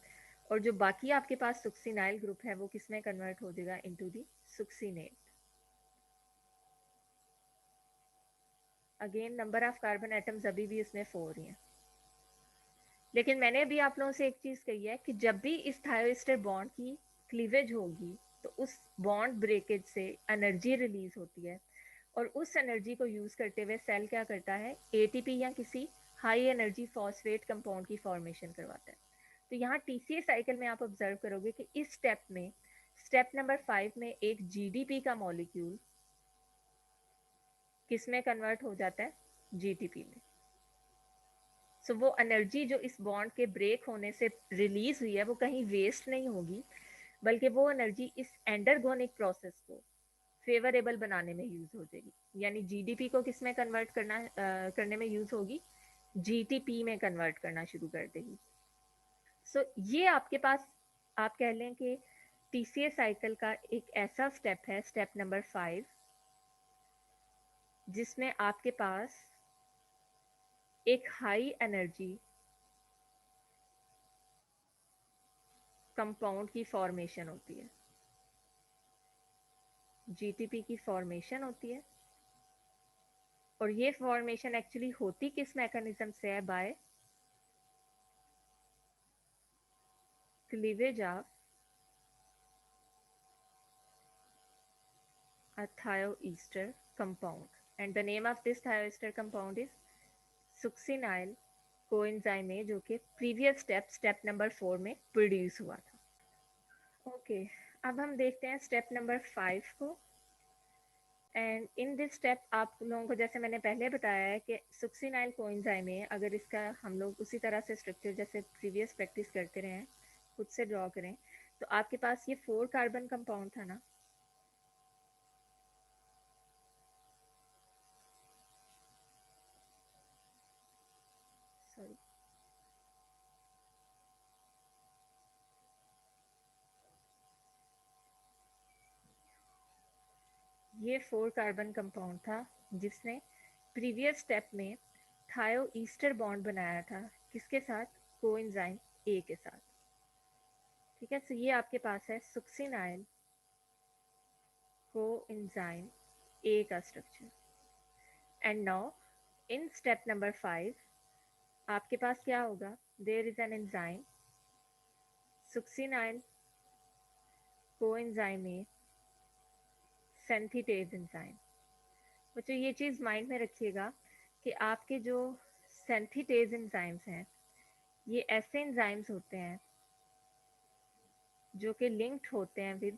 और जो बाकी आपके पास सुक्सिनाइल ग्रुप है वो किस में कन्वर्ट हो जाएगा, into the succinate. Again number of carbon atoms अभी भी इसमें 4 ही हैं, लेकिन मैंने अभी आप लोगों से एक चीज़ कही है कि जब भी इस थायोस्टर बॉन्ड की क्लीवेज होगी तो उस बॉन्ड ब्रेकेज से एनर्जी रिलीज होती है, और उस एनर्जी को यूज़ करते हुए सेल क्या करता है, एटीपी या किसी हाई एनर्जी फॉस्फेट कंपाउंड की फॉर्मेशन करवाता है। तो यहाँ टीसीए साइकिल में आप ऑब्जर्व करोगे कि इस स्टेप में, स्टेप नंबर 5 में एक जीडीपी का मॉलिक्यूल किस में कन्वर्ट हो जाता है, जीटीपी में। सो वो एनर्जी जो इस बॉन्ड के ब्रेक होने से रिलीज हुई है वो कहीं वेस्ट नहीं होगी, बल्कि वो एनर्जी इस एंडरगोनिक प्रोसेस को फेवरेबल बनाने में यूज हो जाएगी, यानी जीडीपी को किस में कन्वर्ट करने में यूज होगी, जीटीपी में कन्वर्ट करना शुरू कर देगी। सो ये आपके पास, आप कह लें कि टीसीए साइकिल का एक ऐसा स्टेप है, स्टेप नंबर 5, जिसमें आपके पास एक हाई एनर्जी कंपाउंड की फॉर्मेशन होती है, जीटीपी की फॉर्मेशन होती है, और ये फॉर्मेशन एक्चुअली होती किस मैकेनिज्म से है, by cleavage of a thioester compound, and the name of this thioester compound is succinyl coenzyme A, जो कि प्रीवियस स्टेप, स्टेप नंबर 4 में प्रोड्यूस हुआ था। ओके, अब हम देखते हैं स्टेप नंबर 5 को। एंड इन दिस स्टेप आप लोगों को, जैसे मैंने पहले बताया है कि सुक्सिनाइल कोएंजाइम है, अगर इसका हम लोग उसी तरह से स्ट्रक्चर जैसे प्रीवियस प्रैक्टिस करते रहे हैं खुद से ड्रॉ करें, तो आपके पास ये 4 कार्बन कंपाउंड था ना, सॉरी, ये 4 कार्बन कंपाउंड था जिसने प्रीवियस स्टेप में थायो ईस्टर बॉन्ड बनाया था, किसके साथ? कोएंजाइम ए के साथ। ठीक है, तो ये आपके पास है सुक्सिनाइल कोएंजाइम ए का structure. And now in step number 5 आपके पास क्या होगा? There is an enzyme succinyl coenzyme A synthetase enzyme. बच्चों ये चीज़ माइंड में रखिएगा कि आपके जो सेंथिटेज एंजाइम्स हैं, ये ऐसे एंजाइम्स होते हैं जो कि लिंक्ड होते हैं with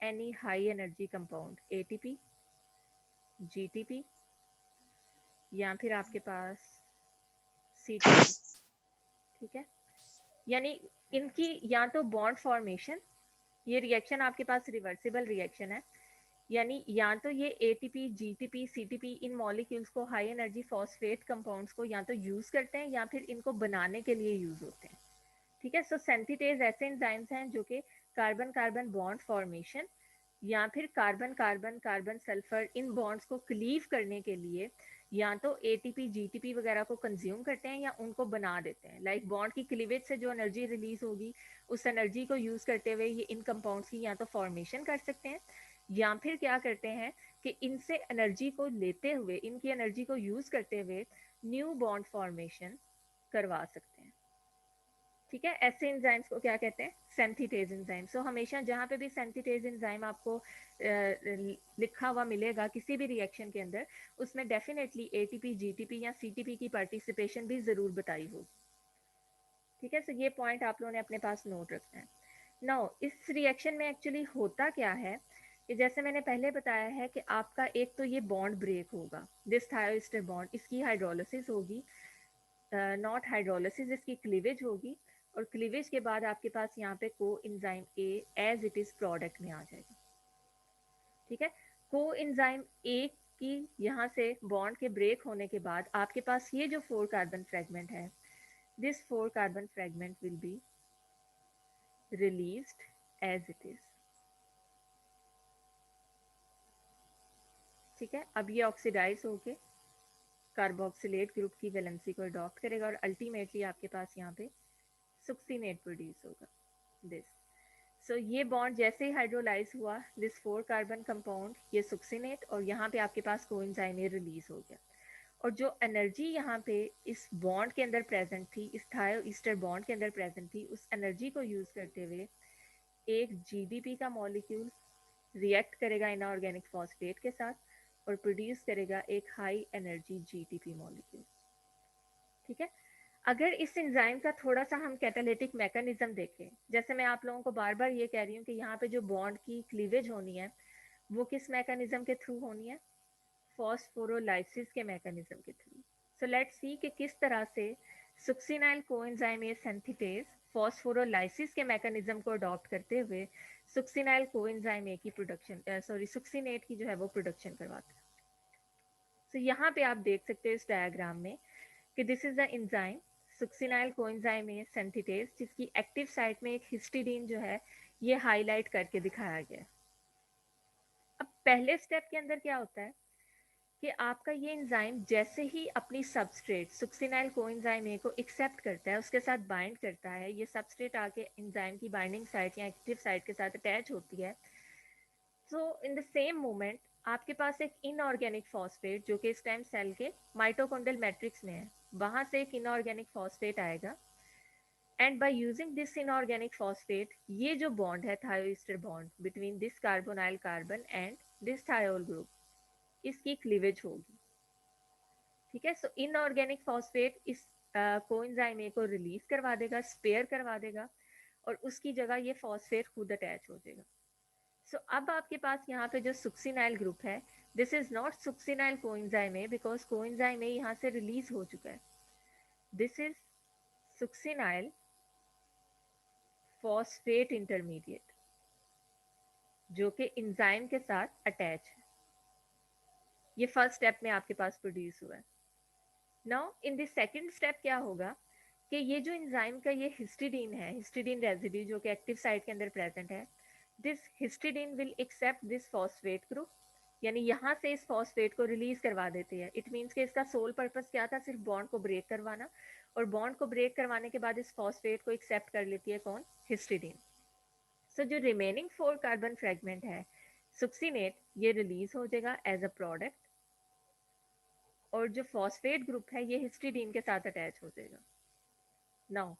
any high energy compound, ATP, GTP, या फिर आपके पास सीटीपी। ठीक है, यानी इनकी या तो बॉन्ड फॉर्मेशन, ये रिएक्शन आपके पास रिवर्सिबल रिएक्शन है, यानी या तो ये एटीपी, जीटीपी, सीटीपी इन मॉलिक्यूल्स को, हाई एनर्जी फॉस्फेट कंपाउंड्स को या तो यूज करते हैं या फिर इनको बनाने के लिए यूज होते हैं। ठीक है, सो सेंथिटेज ऐसे एंजाइम्स हैं जो कि कार्बन कार्बन बॉन्ड फॉर्मेशन या फिर carbon carbon carbon sulphur in bonds को क्लीव करने के लिए या तो एटीपी जीटीपी वगैरह को कंज्यूम करते हैं या उनको बना देते हैं। लाइक बॉन्ड की क्लीवेज से जो एनर्जी रिलीज होगी, उस एनर्जी को यूज करते हुए ये इन कंपाउंड्स की या तो फॉर्मेशन कर सकते हैं या फिर क्या करते हैं कि इनसे एनर्जी को लेते हुए, इनकी एनर्जी को यूज करते हुए न्यू बॉन्ड फॉर्मेशन करवा सकते हैं। ठीक है, ऐसे एंजाइम्स को क्या कहते हैं? सेंथिटेज एंजाइम। सो हमेशा जहाँ पे भी सेंथिटेज एंजाइम आपको लिखा हुआ मिलेगा किसी भी रिएक्शन के अंदर, उसमें डेफिनेटली एटीपी, जीटीपी या सीटीपी की पार्टिसिपेशन भी जरूर बताई होगी। ठीक है, सो ये पॉइंट आप लोगों ने अपने पास नोट रखना है। नाउ इस रिएक्शन में एक्चुअली होता क्या है कि जैसे मैंने पहले बताया है कि आपका एक तो ये बॉन्ड ब्रेक होगा, दिस थायोस्टर बॉन्ड, इसकी हाइड्रोलिसिस होगी, नॉट हाइड्रोलिसिस, इसकी क्लीवेज होगी, और क्लीवेज के बाद आपके पास यहाँ पे को enzyme A as it is product में आ जाएगा। ठीक है, को इंजाइम ए की यहाँ से बॉन्ड के ब्रेक होने के बाद आपके पास ये जो 4 कार्बन फ्रेगमेंट है, this 4 carbon fragment will be released as it is. ठीक है, अब ये ऑक्सीडाइज होके कार्बोक्सिलेट ग्रुप की वैलेंसी को अडॉप्ट करेगा और अल्टीमेटली आपके पास यहाँ पे सुक्सिनेट प्रोड्यूस होगा, दिस। सो ये बॉन्ड जैसे ही हाइड्रोलाइज हुआ, दिस 4 कार्बन कंपाउंड, ये सुक्सिनेट, और यहाँ पे आपके पास कोएंजाइम ए रिलीज हो गया। और जो एनर्जी यहाँ पे इस बॉन्ड के अंदर प्रेजेंट थी, इस थायो ईस्टर बॉन्ड के अंदर प्रेजेंट थी, उस एनर्जी को यूज करते हुए एक जीडीपी का मॉलिक्यूल रिएक्ट करेगा इनऑर्गेनिक फॉस्फेट के साथ और प्रोड्यूस करेगा एक हाई एनर्जी जीटीपी मॉलिक्यूल। ठीक है, अगर इस एंजाइम का थोड़ा सा हम कैटालिटिक मैकेनिज्म देखें, जैसे मैं आप लोगों को बार बार ये कह रही हूँ कि यहाँ पे जो बॉन्ड की क्लीवेज होनी है वो किस मैकेनिज्म के थ्रू होनी है? फॉस्फोरोलाइसिस के मैकेनिज्म के थ्रू। सो लेट्स सी कि किस तरह से सुक्सिनाइल कोएंजाइम ए सिंथेटेज फॉस्फोरोलाइसिस के मैकेनिज्म को अडॉप्ट करते हुए सुक्सिनाइल कोएंजाइम ए की प्रोडक्शन, सॉरी सुक्सिनेट की जो है वो प्रोडक्शन करवाता है। तो यहाँ पे आप देख सकते हैं इस डायग्राम में कि this is the enzyme succinyl coenzyme A synthetase, जिसकी एक्टिव साइट में एक हिस्टिडीन जो है ये हाईलाइट करके दिखाया गया है। अब पहले स्टेप के अंदर क्या होता है कि आपका ये एंजाइम जैसे ही अपनी सबस्ट्रेट सुक्सिनाइल कोएंजाइम ए को एक्सेप्ट करता है, उसके साथ बाइंड करता है, ये सबस्ट्रेट आके एंजाइम की बाइंडिंग साइट या एक्टिव साइट के साथ अटैच होती है, so in the same moment आपके पास एक इनऑर्गेनिक फॉस्फेट जो कि इस टाइम सेल के माइटोकॉन्ड्रियल मैट्रिक्स में है, वहां से एक इनऑर्गेनिक फॉस्फेट आएगा, and by using this inorganic phosphate ये जो बॉन्ड है thioester bond between this carbonyl carbon and this thiol group, इसकी क्लीवेज होगी। ठीक है, सो इनऑर्गेनिक फॉस्फेट इस कोएंजाइम ए को रिलीज करवा देगा, स्पेयर करवा देगा, और उसकी जगह ये फॉस्फेट खुद अटैच हो जाएगा। सो अब आपके पास यहाँ पे जो सुक्सिनाइल ग्रुप है, this is not succinyl coenzyme A because coenzyme A यहाँ से रिलीज हो चुका है, this is succinyl phosphate intermediate जो कि एंजाइम के साथ अटैच है। ये फर्स्ट स्टेप में आपके पास प्रोड्यूस हुआ है। Now in this second step क्या होगा कि ये जो एंजाइम का ये हिस्टिडीन है, हिस्टिडीन रेजिड्यू जो कि एक्टिव साइट के अंदर प्रेजेंट है, this histidine will accept this phosphate group, यानी यहाँ से इस फॉस्फेट को रिलीज करवा देती है. इट मीन्स कि इसका सोल पर्पस क्या था, सिर्फ बॉन्ड को ब्रेक करवाना, और बॉन्ड को ब्रेक करवाने के बाद इस फॉस्फेट को एक्सेप्ट कर लेती है कौन, हिस्टिडीन. सो जो रिमेनिंग 4 कार्बन फ्रेगमेंट है सुक्सीनेट, ये रिलीज हो जाएगा एज अ प्रोडक्ट, और जो फॉस्फेट ग्रुप है ये हिस्टिडीन के साथ अटैच हो जाएगा. नाउ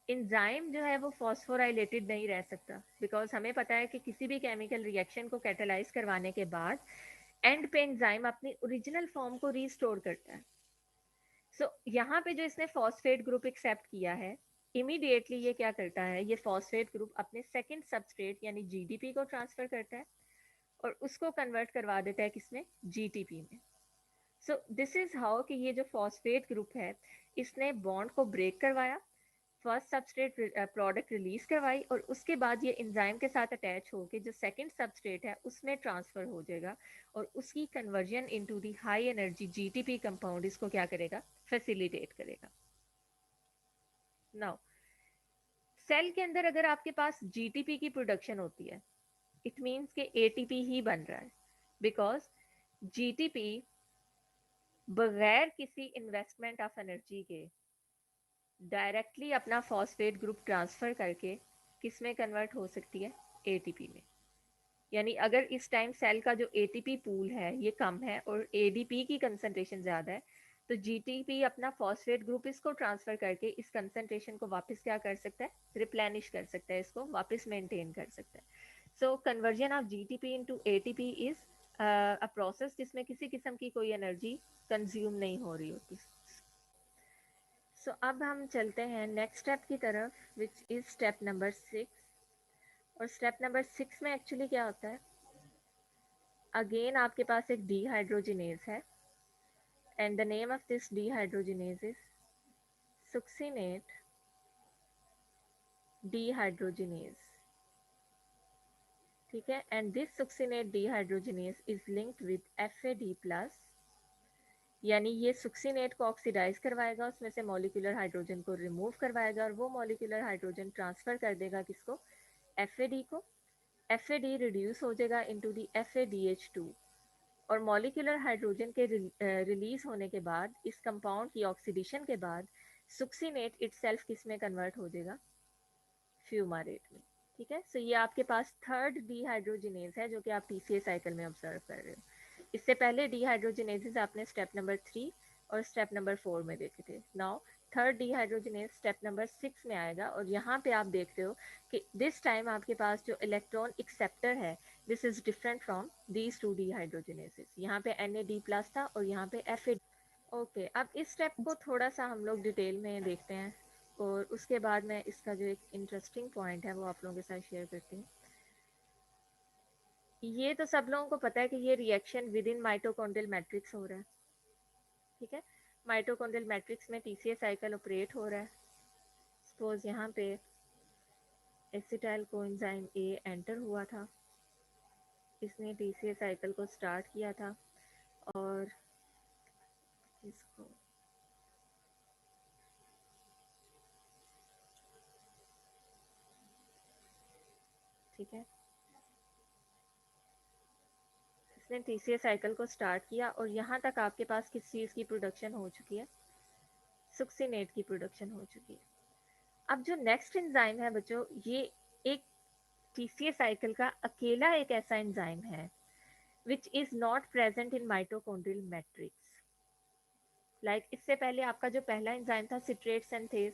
एंजाइम जो है वो फॉस्फोराइलेटेड नहीं रह सकता, बिकॉज हमें पता है कि किसी भी केमिकल रिएक्शन को कैटेलाइज करवाने के बाद एंड पे एंजाइम अपनी ओरिजिनल फॉर्म को रीस्टोर करता है. सो यहाँ पे जो इसने फॉस्फेट ग्रुप एक्सेप्ट किया है, इमीडिएटली ये क्या करता है, ये फॉस्फेट ग्रुप अपने सेकंड सबस्ट्रेट यानी जीडीपी को ट्रांसफर करता है और उसको कन्वर्ट करवा देता है किसमें, जीटीपी में. सो दिस इज हाउ कि ये जो फॉस्फेट ग्रुप है इसने बॉन्ड को ब्रेक करवाया, फर्स्ट सबस्ट्रेट प्रोडक्ट रिलीज करवाई, और उसके बाद ये एंजाइम के साथ अटैच होकर जो सेकंड सबस्ट्रेट है उसमें ट्रांसफर हो जाएगा, और उसकी conversion into the high energy GTP compound इसको क्या करेगा, फैसिलिटेट करेगा. नाउ सेल के अंदर अगर आपके पास जीटीपी की प्रोडक्शन होती है, इट मीन्स कि एटीपी ही बन रहा है, बिकॉज जीटीपी बगैर किसी इन्वेस्टमेंट ऑफ एनर्जी के डायरेक्टली अपना फॉस्फेट ग्रुप ट्रांसफर करके किस में कन्वर्ट हो सकती है, एटीपी में. यानी अगर इस टाइम सेल का जो एटीपी पूल है ये कम है और एडीपी की कंसंट्रेशन ज़्यादा है, तो जीटीपी अपना फॉस्फेट ग्रुप इसको ट्रांसफर करके इस कंसंट्रेशन को वापस क्या कर सकता है, रिप्लेनिश कर सकता है, इसको वापस मेंटेन कर सकता है. So conversion of GTP into ATP is a process जिसमें किसी किस्म की कोई एनर्जी कंज्यूम नहीं हो रही होती. सो अब हम चलते हैं नेक्स्ट स्टेप की तरफ, विच इज स्टेप नंबर 6. और स्टेप नंबर 6 में एक्चुअली क्या होता है, अगेन आपके पास एक डीहाइड्रोजिनेज है, and the name of this dehydrogenase is succinate dehydrogenase. ठीक है, and this succinate dehydrogenase is linked with FAD+, यानी ये succinate को ऑक्सीडाइज करवाएगा, उसमें से मॉलिक्यूलर हाइड्रोजन को रिमूव करवाएगा, और वो मॉलिक्यूलर हाइड्रोजन ट्रांसफर कर देगा किसको, FAD को. FAD रिड्यूस हो जाएगा इनटू दी FADH2, और मॉलिक्यूलर हाइड्रोजन के रिलीज होने के बाद इस कंपाउंड की ऑक्सीडेशन के बाद सुक्सीनेट इटसेल्फ किस में कन्वर्ट हो जाएगा, फ्यूमारेट में. ठीक है, सो ये आपके पास थर्ड डीहाइड्रोजिनेज है जो कि आप टीसीए साइकिल में ऑब्जर्व कर रहे हो. इससे पहले डीहाइड्रोजिनेजेस आपने स्टेप नंबर 3 और स्टेप नंबर 4 में देखे थे. Now third dehydrogenase step number 6 में आएगा, और यहाँ पे आप देख रहे हो कि दिस टाइम आपके पास जो इलेक्ट्रॉन एक्सेप्टर है this is different from these two dehydrogenases. यहाँ पे Na+D+ था और यहाँ पे Fa. ओके, अब इस स्टेप को थोड़ा सा हम लोग डिटेल में देखते हैं, और उसके बाद मैं इसका जो एक इंटरेस्टिंग पॉइंट है वो आप लोगों के साथ शेयर करती हूँ. ये तो सब लोगों को पता है कि ये reaction with in mitochondrial matrix हो रहा है. ठीक है, माइटोकॉन्ड्रियल मैट्रिक्स में टीसीए साइकिल ऑपरेट हो रहा है. सपोज यहाँ पे एसिटाइल कोएंजाइम ए एंटर हुआ था, इसने टीसीए साइकिल को स्टार्ट किया था, और इसको ठीक है, इसने टीसीए साइकिल को स्टार्ट किया, और यहाँ तक आपके पास किस चीज़ की प्रोडक्शन हो चुकी है, सुक्सीनेट की प्रोडक्शन हो चुकी है. अब जो नेक्स्ट एंजाइम है बच्चों, ये एक टीसीए साइकिल का अकेला एक ऐसा एंजाइम है which is not present in mitochondrial matrix. Like इससे पहले आपका जो पहला एंजाइम था सिट्रेट सिंथेज,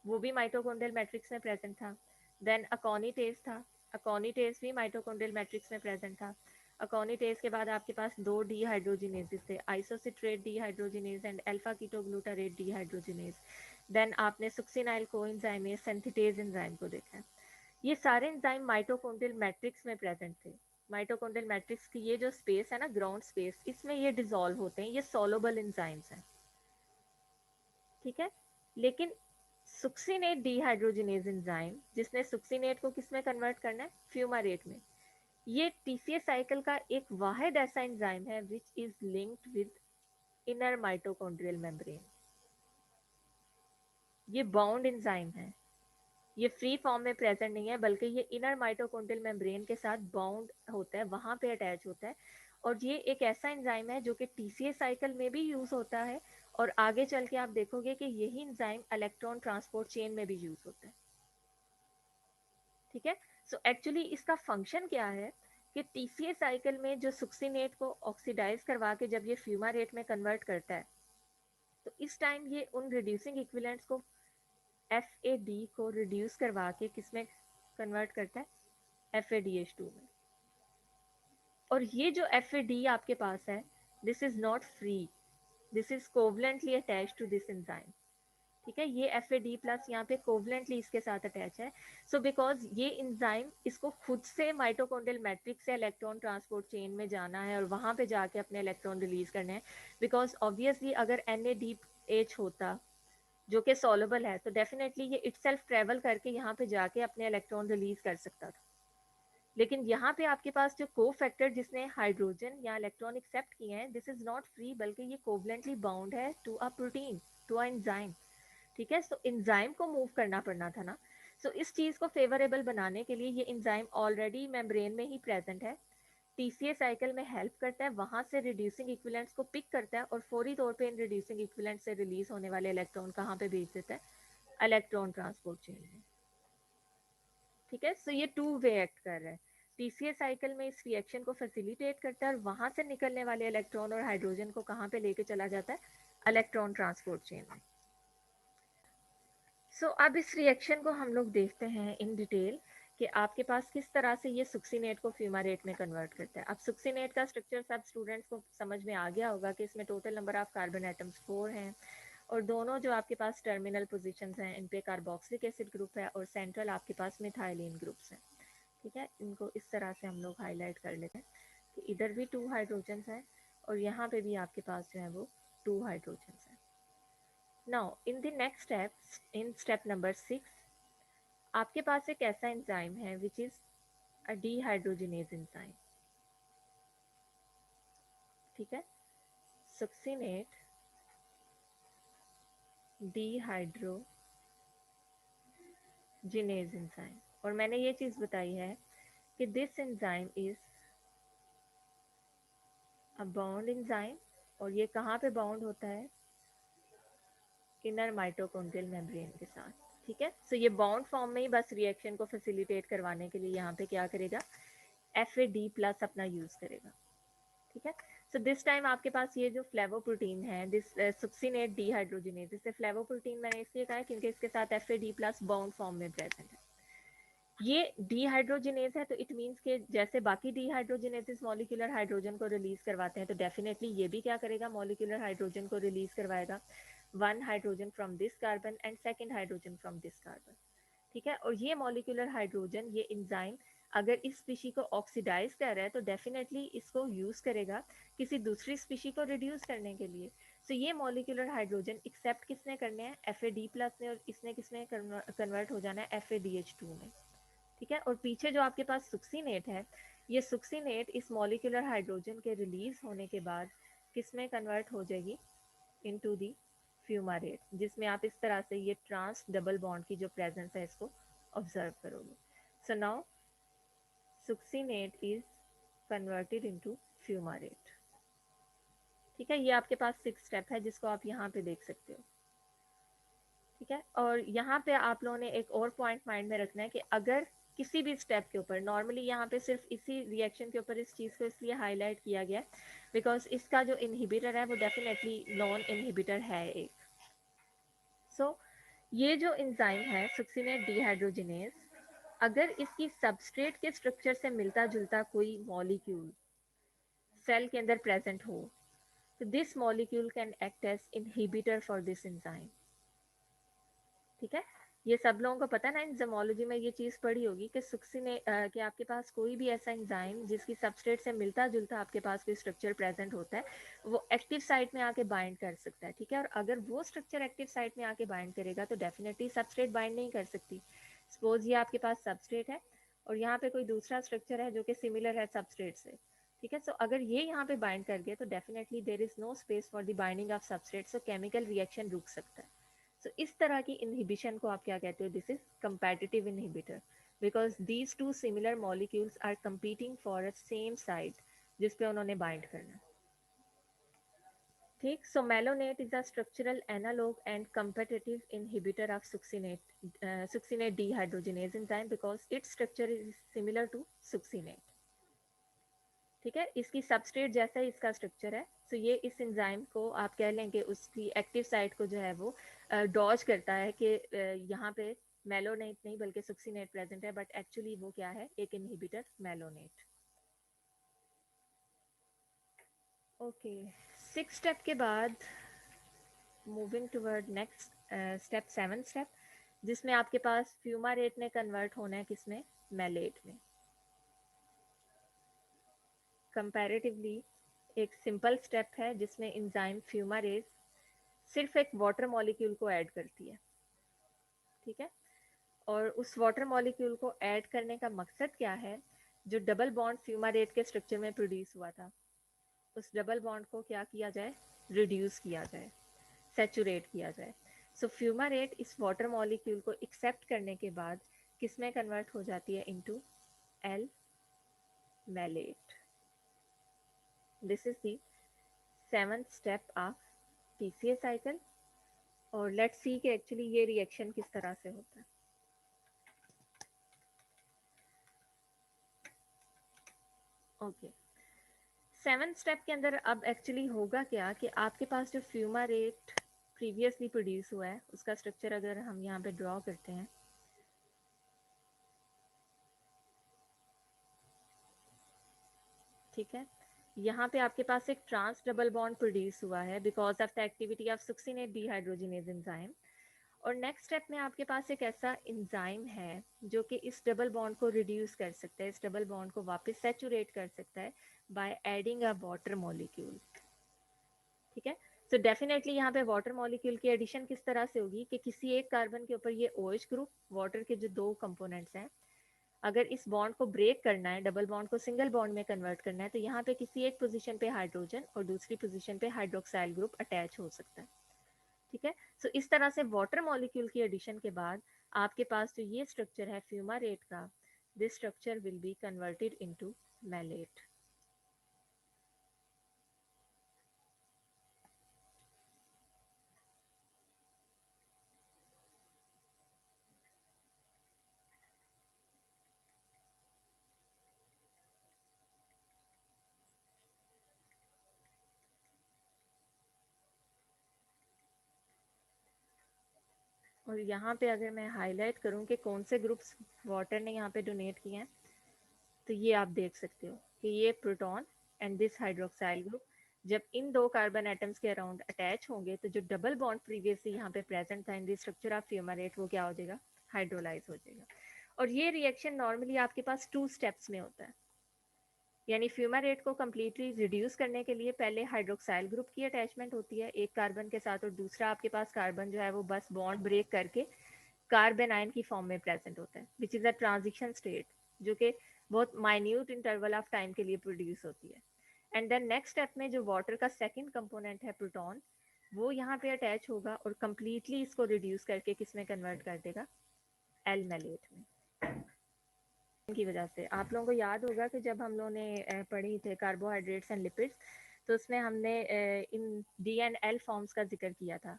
वो भी माइटोकॉन्ड्रियल मैट्रिक्स में प्रेजेंट था. देन अकोनिटेज था, अकोनिटेज भी माइटोकॉन्ड्रियल मैट्रिक्स में प्रेजेंट था. अकोनिटेज के बाद आपके पास दो डीहाइड्रोजिनेजेस थे, isocitrate dehydrogenase and alpha ketoglutarate dehydrogenase. Then आपने सुक्सिनाइल कोएंजाइमेज सिंथेटेज एंजाइम को देखा है. ये सारे एंजाइम माइटोकॉन्ड्रियल मैट्रिक्स में प्रेजेंट थे. माइटोकॉन्ड्रियल मैट्रिक्स की ये जो स्पेस है ना, ग्राउंड स्पेस, इसमें ये डिसॉल्व होते हैं, ये सोलुबल एंजाइम्स हैं. ठीक है, लेकिन सुक्सिनेट डीहाइड्रोजिनेज एंजाइम जिसने सुक्सिनेट को किस में कन्वर्ट करना है, फ्यूमारेट में, ये टीसीए साइकिल का एक वाहिद ऐसा एंजाइम है which is linked with inner mitochondrial membrane. ये बाउंड एंजाइम है. ये फ्री फॉर्म में प्रेजेंट नहीं है, बल्कि ये इनर माइटोकॉन्ड्रियल मेम्ब्रेन के साथ बाउंड होता है, वहाँ पे अटैच होता है। और ये एक ऐसा एंजाइम है जो कि टीसीए साइकिल में भी यूज़ होता है, और आगे चल के आप देखोगे कि यही एंजाइम इलेक्ट्रॉन ट्रांसपोर्ट चेन में भी यूज़ होता है। ठीक है, सो एक्चुअली इसका फंक्शन क्या है कि टीसीए साइकिल में जो सुक्सिनेट को ऑक्सीडाइज करवा के जब ये फ्यूमारेट में कन्वर्ट करता है, तो इस टाइम ये उन रिड्यूसिंग इक्विवेलेंट्स को FAD को रिड्यूस करवा के किस में कन्वर्ट करता है, FADH2 में। और ये जो FAD आपके पास है, this is not free, this is covalently attach to this enzyme. ठीक है, ये FAD प्लस यहाँ पे कोवलेंटली इसके साथ अटैच है। सो बिकॉज ये एंजाइम इसको खुद से माइटोकॉन्ड्रियल मैट्रिक्स से इलेक्ट्रॉन ट्रांसपोर्ट चेन में जाना है और वहाँ पे जाके अपने इलेक्ट्रॉन रिलीज करने हैं। बिकॉज ऑब्वियसली अगर NADH होता जो कि सॉलेबल है, तो डेफिनेटली ये इटसेल्फ ट्रेवल करके यहाँ पे जाके अपने इलेक्ट्रॉन रिलीज कर सकता था। लेकिन यहाँ पे आपके पास जो को फैक्टर जिसने हाइड्रोजन या इलेक्ट्रॉन एक्सेप्ट किए हैं, दिस इज नॉट फ्री, बल्कि ये कोवलेंटली बाउंड है to a protein, to a enzyme. ठीक है, सो एंजाइम को मूव करना पड़ना था ना। सो इस चीज़ को फेवरेबल बनाने के लिए ये एंजाइम ऑलरेडी मेम्ब्रेन में ही प्रेजेंट है, टीसीए साइकिल में हेल्प करता है, वहां से रिड्यूसिंग इक्विवेलेंट्स को पिक करता है और फौरी तौर पे इन रिड्यूसिंग इक्विवेलेंट से रिलीज होने वाले इलेक्ट्रॉन कहाँ पे भेज देता है, इलेक्ट्रॉन ट्रांसपोर्ट चेन में। ठीक है, सो ये टू वे एक्ट कर रहा है। टीसीए साइकिल में इस रिएक्शन को फैसिलिटेट करता है और वहां से निकलने वाले इलेक्ट्रॉन और हाइड्रोजन को कहाँ पे लेके चला जाता है, इलेक्ट्रॉन ट्रांसपोर्ट चेन में। सो अब इस रिएक्शन को हम लोग देखते हैं इन डिटेल कि आपके पास किस तरह से ये सुक्सिनेट को फ्यूमारेट में कन्वर्ट करता है। अब सुक्सिनेट का स्ट्रक्चर सब स्टूडेंट्स को समझ में आ गया होगा कि इसमें total number of carbon atoms 4 हैं, और दोनों जो आपके पास टर्मिनल पोजीशंस हैं इन पे कार्बोक्सिलिक एसिड ग्रुप है और सेंट्रल आपके पास मिथाइलिन ग्रुप्स हैं। ठीक है, इनको इस तरह से हम लोग हाईलाइट कर लेते हैं कि इधर भी 2 हाइड्रोजन्स हैं और यहाँ पे भी आपके पास जो है वो 2 हाइड्रोजन्स हैं। Now in the next step, in step number 6, आपके पास एक ऐसा एंजाइम है which is a dehydrogenase enzyme. ठीक है, सक्सिनेट डीहाइड्रोजिनेज एंजाइम। और मैंने ये चीज बताई है कि this enzyme is a bound enzyme, और ये कहाँ पे बाउंड होता है, इनर माइटोकॉन्ड्रियल मेम्ब्रेन के साथ। ठीक है, सो ये बाउंड फॉर्म में ही बस रिएक्शन को फैसिलिटेट करवाने के लिए यहाँ पे क्या करेगा, FAD प्लस अपना यूज करेगा। ठीक है, सो दिस टाइम आपके पास ये जो फ्लेवोप्रोटीन है, दिस सुक्सिनेट डीहाइड्रोजिनेज, इसे फ्लेवोप्रोटीन मैंने इसलिए कहा है क्योंकि इसके साथ FAD प्लस बाउंड फॉर्म में प्रेजेंट है। ये डीहाइड्रोजिनेज है, तो इट मीन्स के जैसे बाकी डीहाइड्रोजिनेसिस मॉलिक्यूलर हाइड्रोजन को रिलीज करवाते हैं, तो डेफिनेटली ये भी क्या करेगा, मॉलिक्यूलर हाइड्रोजन को रिलीज करवाएगा, 1 hydrogen from this carbon and second hydrogen from this carbon. ठीक है, और ये मॉलिक्यूलर हाइड्रोजन, ये एंजाइम अगर इस स्पीशी को ऑक्सीडाइज कर रहा है तो डेफिनेटली इसको यूज करेगा किसी दूसरी स्पीशी को रिड्यूस करने के लिए। तो ये मॉलिक्यूलर हाइड्रोजन एक्सेप्ट किसने करने हैं, FAD प्लस ने, और इसने किसमें कन्वर्ट हो जाना है, FADH2 में। ठीक है, और पीछे जो आपके पास सुक्सिनेट है, ये सुक्सिनेट इस मॉलिक्यूलर हाइड्रोजन के रिलीज होने के बाद किसमें कन्वर्ट हो जाएगी, इनटू दी फ्यूमारेट, जिसमें आप इस तरह से ये ट्रांस डबल बॉन्ड की जो प्रेजेंस है इसको ऑब्जर्व करोगे। So now succinate is converted into fumarate. ठीक है, ये आपके पास 6 स्टेप है जिसको आप यहाँ पे देख सकते हो। ठीक है, और यहाँ पे आप लोगों ने एक और पॉइंट माइंड में रखना है कि अगर किसी भी स्टेप के ऊपर, नॉर्मली यहाँ पे सिर्फ इसी रिएक्शन के ऊपर इस चीज़ को इसलिए हाईलाइट किया गया बिकॉज इसका जो इनहिबिटर है वो डेफिनेटली नॉन इनहिबिटर है एक। सो ये जो एंजाइम है सुक्सिनेट डीहाइड्रोजिनेज, अगर इसकी सबस्ट्रेट के स्ट्रक्चर से मिलता जुलता कोई मॉलिक्यूल सेल के अंदर प्रेजेंट हो, तो this molecule can act as inhibitor for this enzyme. ठीक है, ये सब लोगों को पता है ना, एंजाइमोलॉजी में ये चीज़ पढ़ी होगी कि सुक्सिनेट कि आपके पास कोई भी ऐसा एंजाइम जिसकी सबस्ट्रेट से मिलता जुलता आपके पास कोई स्ट्रक्चर प्रेजेंट होता है, वो एक्टिव साइट में आके बाइंड कर सकता है। ठीक है, और अगर वो स्ट्रक्चर एक्टिव साइट में आके बाइंड करेगा तो डेफिनेटली सबस्ट्रेट बाइंड नहीं कर सकती। सपोज ये आपके पास सबस्ट्रेट है और यहाँ पे कोई दूसरा स्ट्रक्चर है जो कि सिमिलर है सबस्ट्रेट से। ठीक है, सो अगर ये यहाँ पे बाइंड कर गया तो definitely there is no space for the binding of substrate, so chemical reaction रुक सकता है। So इस तरह की इनहिबिशन को आप क्या कहते हो? This is competitive inhibitor because these two similar molecules are competing for a same site जिस पे उन्होंने बाइंड करना है। ठीक, so malonate is a structural analog and competitive inhibitor of succinate dehydrogenase enzyme because its structure is similar to succinate। ठीक है, इसकी substrate जैसा ही इसका स्ट्रक्चर है। सो ये इस एंजाइम को आप कह लें कि उसकी एक्टिव साइट को जो है वो डॉज करता है कि यहाँ पे मेलोनेट नहीं बल्कि सुक्सीनेट प्रेजेंट है, बट एक्चुअली वो क्या है? एक इनहिबिटर मेलोनेट। ओके, 6 स्टेप के बाद moving toward next step 7 step, जिसमें आपके पास फ्यूमारेट ने कन्वर्ट होना है किसमें? मेलेट में। कंपैरेटिवली एक सिंपल स्टेप है जिसमें एंजाइम फ्यूमारेज सिर्फ एक वाटर मॉलिक्यूल को ऐड करती है। ठीक है, और उस वाटर मॉलिक्यूल को ऐड करने का मकसद क्या है? जो डबल बॉन्ड फ्यूमारेट के स्ट्रक्चर में प्रोड्यूस हुआ था, उस डबल बॉन्ड को क्या किया जाए? रिड्यूस किया जाए, सैचुरेट किया जाए। सो फ्यूमारेट इस वाटर मॉलिक्यूल को एक्सेप्ट करने के बाद किस में कन्वर्ट हो जाती है? Into L malate. This is the 7th step of PCA cycle. और लेट्स सी कि एक्चुअली ये रिएक्शन किस तरह से होता है। ओके, 7th स्टेप के अंदर अब एक्चुअली होगा क्या कि आपके पास जो फ्यूमारेट प्रीवियसली प्रोड्यूस हुआ है उसका स्ट्रक्चर अगर हम यहाँ पे ड्रॉ करते हैं, ठीक है, यहाँ पे आपके पास एक ट्रांस डबल बॉन्ड प्रोड्यूस हुआ है because of the activity of succinate dehydrogenase enzyme. और नेक्स्ट स्टेप में आपके पास एक ऐसा एंजाइम है जो कि इस डबल बॉन्ड को रिड्यूस कर सकता है, इस डबल बॉन्ड को वापस सैचुरेट कर सकता है by adding a water molecule. ठीक है, सो डेफिनेटली यहाँ पे वाटर मॉलिक्यूल की एडिशन किस तरह से होगी कि किसी एक कार्बन के ऊपर ये OH ग्रुप, वाटर के जो दो कंपोनेंट्स हैं, अगर इस बॉन्ड को ब्रेक करना है, डबल बॉन्ड को सिंगल बॉन्ड में कन्वर्ट करना है, तो यहाँ पे किसी एक पोजीशन पे हाइड्रोजन और दूसरी पोजीशन पे हाइड्रोक्साइल ग्रुप अटैच हो सकता है। ठीक है, सो इस तरह से वाटर मॉलिक्यूल की एडिशन के बाद आपके पास जो ये स्ट्रक्चर है फ्यूमारेट का, this structure will be converted into malate. और यहाँ पे अगर मैं हाईलाइट करूँ कि कौन से ग्रुप्स वाटर ने यहाँ पे डोनेट किए हैं, तो ये आप देख सकते हो कि ये proton and this hydroxyl group जब इन दो कार्बन एटम्स के अराउंड अटैच होंगे तो जो डबल बॉन्ड प्रीवियसली यहाँ पे प्रेजेंट था इन द स्ट्रक्चर ऑफ फ्यूमारेट, वो क्या हो जाएगा? हाइड्रोलाइज हो जाएगा। और ये रिएक्शन नॉर्मली आपके पास 2 स्टेप्स में होता है, यानी फ्यूमारेट को कम्प्लीटली रिड्यूस करने के लिए पहले हाइड्रोक्साइल ग्रुप की अटैचमेंट होती है एक कार्बन के साथ, और दूसरा आपके पास कार्बन जो है वो बस बॉन्ड ब्रेक करके कार्बन आयन की फॉर्म में प्रेजेंट होता है, which is a transition state, जो कि बहुत माइन्यूट इंटरवल ऑफ टाइम के लिए प्रोड्यूस होती है। एंड देन नेक्स्ट स्टेप में जो वाटर का सेकंड कंपोनेंट है प्रोटॉन, वो यहाँ पे अटैच होगा और कम्प्लीटली इसको रिड्यूस करके किस में कन्वर्ट कर देगा? एल मेलेट में। की वजह से आप लोगों को याद होगा कि जब हम लोगों ने पढ़ी थे कार्बोहाइड्रेट्स एंड लिपिड्स, तो उसमें हमने इन डी एंड एल फॉर्म्स का जिक्र किया था।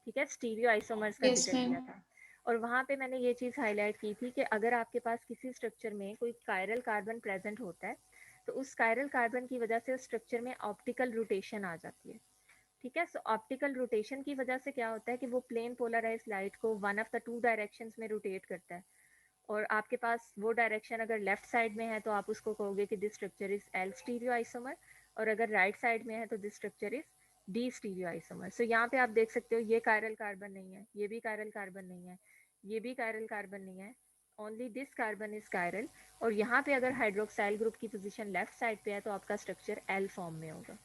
ठीक है, स्टीरियो आइसोमर्स का यस जिक्र मैम। किया था। और वहाँ पे मैंने ये चीज़ हाईलाइट की थी कि अगर आपके पास किसी स्ट्रक्चर में कोई कायरल कार्बन प्रेजेंट होता है, तो उस कायरल कार्बन की वजह से उस स्ट्रक्चर में ऑप्टिकल रोटेशन आ जाती है। ठीक है, सो ऑप्टिकल रोटेशन की वजह से क्या होता है कि वो प्लेन पोलराइज लाइट को one of the two directions में रोटेट करता है। और आपके पास वो डायरेक्शन अगर लेफ्ट साइड में है तो आप उसको कहोगे कि this structure is L stereo isomer, और अगर राइट साइड में है तो this structure is D stereo isomer. So यहाँ पे आप देख सकते हो ये कायरल कार्बन नहीं है, ये भी कायरल कार्बन नहीं है, ये भी कायरल कार्बन नहीं है, only this carbon is chiral. और यहाँ पे अगर हाइड्रोक्साइल ग्रुप की पोजीशन लेफ्ट साइड पे है तो आपका स्ट्रक्चर एल फॉर्म में होगा।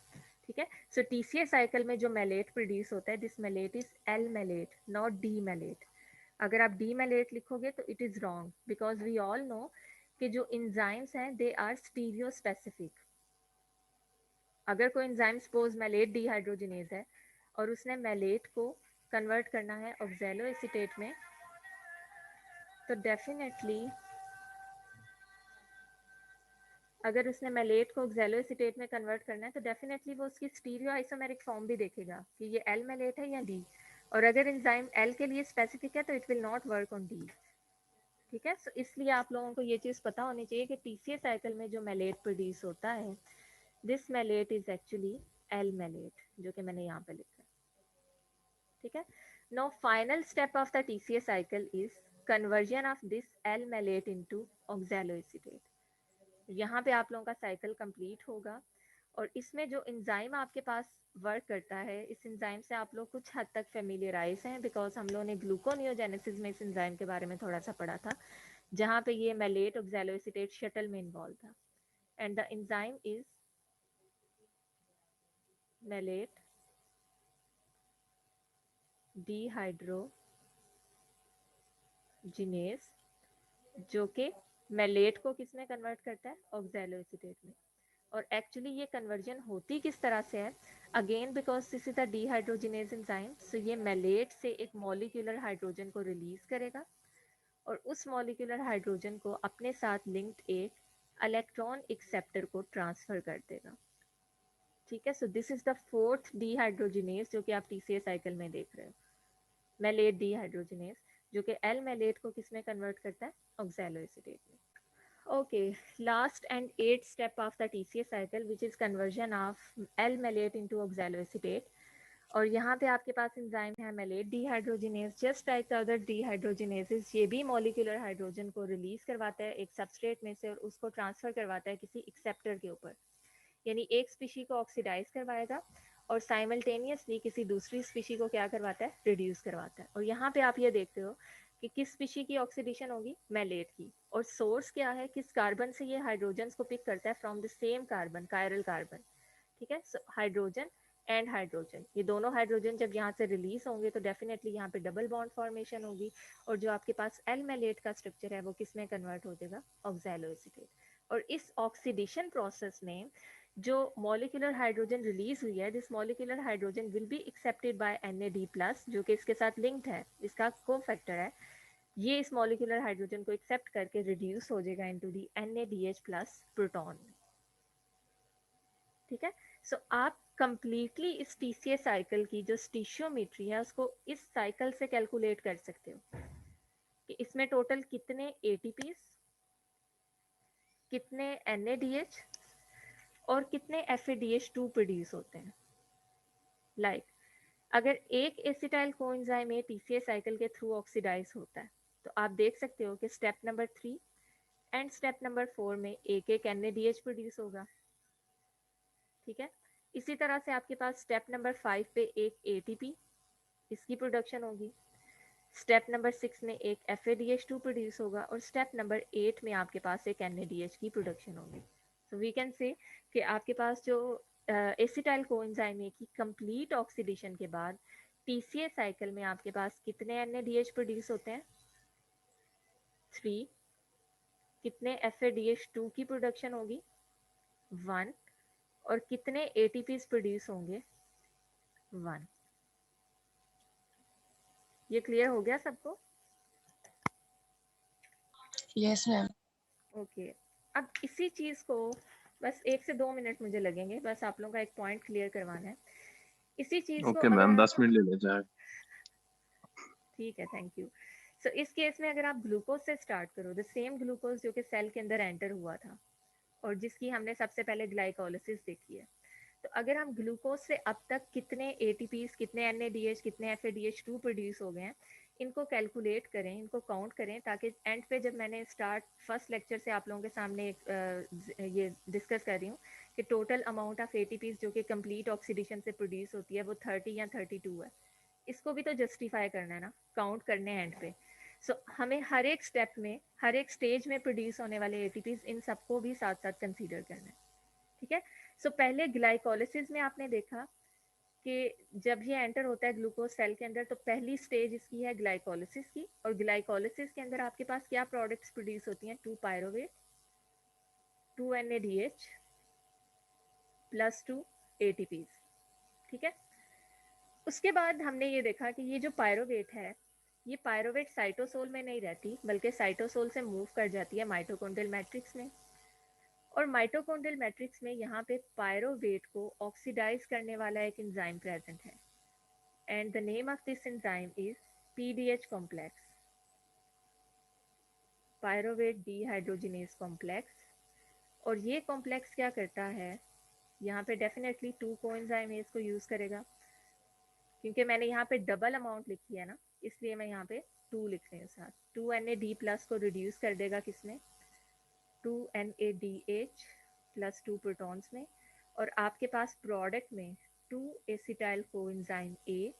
ठीक है, सो टीसीए साइकिल में जो मेलेट प्रोड्यूस होता है, this malate is L malate, not D malate. अगर आप डी मेलेट लिखोगे तो it is wrong, because we all know कि जो इंजाइम्स हैं दे आर स्टीरियो स्पेसिफिक। अगर कोई इंजाइम सपोज मेलेट डीहाइड्रोजिनेज है और उसने मेलेट को कन्वर्ट करना है ऑक्सैलो एसीटेट में, तो डेफिनेटली अगर उसने मैलेट को ऑक्सैलो एसीटेट में कन्वर्ट करना है तो डेफिनेटली वो उसकी स्टीरियो आइसोमेरिक फॉर्म भी देखेगा कि ये एल मैलेट है या डी, और अगर एंजाइम एल के लिए स्पेसिफिक है तो it will not work on D. ठीक है, सो इसलिए आप लोगों को ये चीज़ पता होनी चाहिए कि टीसीए साइकिल में जो मैलेट प्रोड्यूस होता है, this malate is actually L malate, जो कि मैंने यहाँ पे लिखा है। ठीक है, now final step of the TCA cycle is conversion of this L malate into oxaloacetate. यहाँ पे आप लोगों का साइकिल कंप्लीट होगा, और इसमें जो एंजाइम आपके पास वर्क करता है, इस एंजाइम से आप लोग कुछ हद तक फेमिलियराइज हैं, बिकॉज हम लोगों ने ग्लूकोनियोजेनेसिस में इस एंजाइम के बारे में थोड़ा सा पढ़ा था, जहाँ पे ये मैलेट ऑक्सैलो एसीटेट शटल में इन्वॉल्व था, and the enzyme is malate dehydrogenase, जो कि मैलेट को किस में कन्वर्ट करता है, ऑक्सैलो एसीटेट में। और एक्चुअली ये कन्वर्जन होती किस तरह से है, again because this is a dehydrogenase enzyme, so ये मैलेट से एक मॉलिक्यूलर हाइड्रोजन को रिलीज करेगा, और उस मॉलिक्यूलर हाइड्रोजन को अपने साथ लिंक्ड एक इलेक्ट्रॉन एक्सेप्टर को ट्रांसफर कर देगा। ठीक है, so this is the fourth dehydrogenase जो कि आप टीसीए साइकिल में देख रहे हो, मैलेट डीहाइड्रोजिनेज, जो कि एल मैलेट को किस में कन्वर्ट करता है, ऑक्सैलो एसीटेट में। Okay, last and eighth step of the TCA cycle, which is conversion of L-malate into oxaloacetate. और यहाँ पे आपके पास एंजाइम है malate dehydrogenase, just like the other dehydrogenases, ये भी मॉलिक्यूलर हाइड्रोजन को रिलीज करवाता है एक सबस्ट्रेट में से और उसको ट्रांसफर करवाता है किसी एक्सेप्टर के ऊपर, यानी एक स्पीशी को ऑक्सीडाइज करवाएगा और साइमल्टेनियसली किसी दूसरी स्पीशी को क्या करवाता है, रिड्यूस करवाता है। और यहाँ पे आप ये देखते हो कि किस स्पीशी की ऑक्सीडेशन होगी, मैलेट की, और सोर्स क्या है, किस कार्बन से ये हाइड्रोजन को पिक करता है, from the same carbon, chiral carbon. ठीक है, सो हाइड्रोजन एंड हाइड्रोजन, ये दोनों हाइड्रोजन जब यहाँ से रिलीज होंगे तो डेफिनेटली यहाँ पे डबल बॉन्ड फॉर्मेशन होगी, और जो आपके पास एल मैलेट का स्ट्रक्चर है वो किस में कन्वर्ट हो जाएगा, ऑक्सैलो एसीटेट। और इस ऑक्सीडेशन प्रोसेस में जो मॉलिक्यूलर हाइड्रोजन रिलीज हुई है, this molecular hydrogen will be accepted by NAD+, जो कि इसके साथ लिंक्ड है, इसका को फैक्टर है, ये इस मॉलिक्यूलर हाइड्रोजन को एक्सेप्ट करके रिड्यूस हो जाएगा इनटू दी NADH+ प्रोटॉन। ठीक है, सो आप कंप्लीटली इस टीसीए साइकिल की जो स्टीशियोमेट्री है उसको इस साइकिल से कैलकुलेट कर सकते हो कि इसमें टोटल कितने ATPs, कितने NADH और कितने FADH2 प्रोड्यूस होते हैं। लाइक अगर एक एसिटाइल कोएंजाइम ए टीसीए साइकिल के थ्रू ऑक्सीडाइज होता है, तो आप देख सकते हो कि step number 3 and step number 4 में एक एक NADH प्रोड्यूस होगा। ठीक है, इसी तरह से आपके पास स्टेप नंबर 5 पे एक ATP, इसकी प्रोडक्शन होगी, स्टेप नंबर 6 में एक FADH2 प्रोड्यूस होगा, और स्टेप नंबर 8 में आपके पास एक NADH की प्रोडक्शन होगी। सो वी कैन से कि आपके पास जो एसिटाइल कोएंजाइम ए की कंप्लीट ऑक्सीडेशन के बाद टीसीए साइकिल में आपके पास कितने NADH प्रोड्यूस होते हैं, 3, कितने FADH2 की प्रोडक्शन होगी, 1, और कितने ATPs प्रोड्यूस होंगे, 1। ये क्लियर हो गया सबको? Yes ma'am. ओके, अब इसी चीज़ को बस 1 से 2 मिनट मुझे लगेंगे, बस आप लोगों का एक पॉइंट क्लियर करवाना है। इसी चीज़ को ओके अगर मैम, आप 10 मिनट ले ले जाए। ठीक है, थैंक यू। सो इस केस में अगर आप ग्लूकोज से स्टार्ट करो, द सेम ग्लूकोज जो कि सेल के अंदर एंटर हुआ था और जिसकी हमने सबसे पहले ग्लाइकोलिसिस देखी है, तो अगर हम ग्लूकोज से अब तक कितने ATPs, कितने NADH, कितने FADH2 प्रोड्यूस हो गए हैं, इनको कैलकुलेट करें, इनको काउंट करें, ताकि एंड पे जब मैंने स्टार्ट फर्स्ट लेक्चर से आप लोगों के सामने ये डिस्कस कर रही हूँ कि टोटल अमाउंट ऑफ ATPs जो कि कंप्लीट ऑक्सीडेशन से प्रोड्यूस होती है वो 30 या 32 है, इसको भी तो जस्टिफाई करना है ना, काउंट करने हैं एंड पे। सो हमें हर एक स्टेप में, हर एक स्टेज में प्रोड्यूस होने वाले ATPs, इन सबको भी साथ साथ कंसीडर करना है। ठीक है, सो पहले ग्लाइकोलिसिस में आपने देखा कि जब ये एंटर होता है ग्लूकोज सेल के अंदर, तो पहली स्टेज इसकी है ग्लाइकोलिसिस की, और ग्लाइकोलिसिस के अंदर आपके पास क्या प्रोडक्ट्स प्रोड्यूस होती हैं, 2 पायरोवेट, 2 NADH +2 ATPs। ठीक है, उसके बाद हमने ये देखा कि ये जो पायरोवेट है, ये पायरोवेट साइटोसोल में नहीं रहती, बल्कि साइटोसोल से मूव कर जाती है माइटोकॉन्ड्रियल मैट्रिक्स में। और माइटोकॉन्ड्रियल मैट्रिक्स में यहाँ पे पायरोवेट को ऑक्सीडाइज करने वाला एक एंजाइम प्रेजेंट है, and the name of this enzyme is PDH complex, pyruvate dehydrogenase complex. और ये कॉम्प्लेक्स क्या करता है, यहाँ पे डेफिनेटली 2 कोएंजाइम इसको यूज करेगा, क्योंकि मैंने यहाँ पे डबल अमाउंट लिखी है ना, इसलिए मैं यहाँ पे 2 लिख रही हूँ साथ। 2Na प्लस को रिड्यूस कर देगा किसमें, 2NADH प्लस 2 प्रोटॉन्स में, और आपके पास प्रोडक्ट में 2 acetyl coenzyme A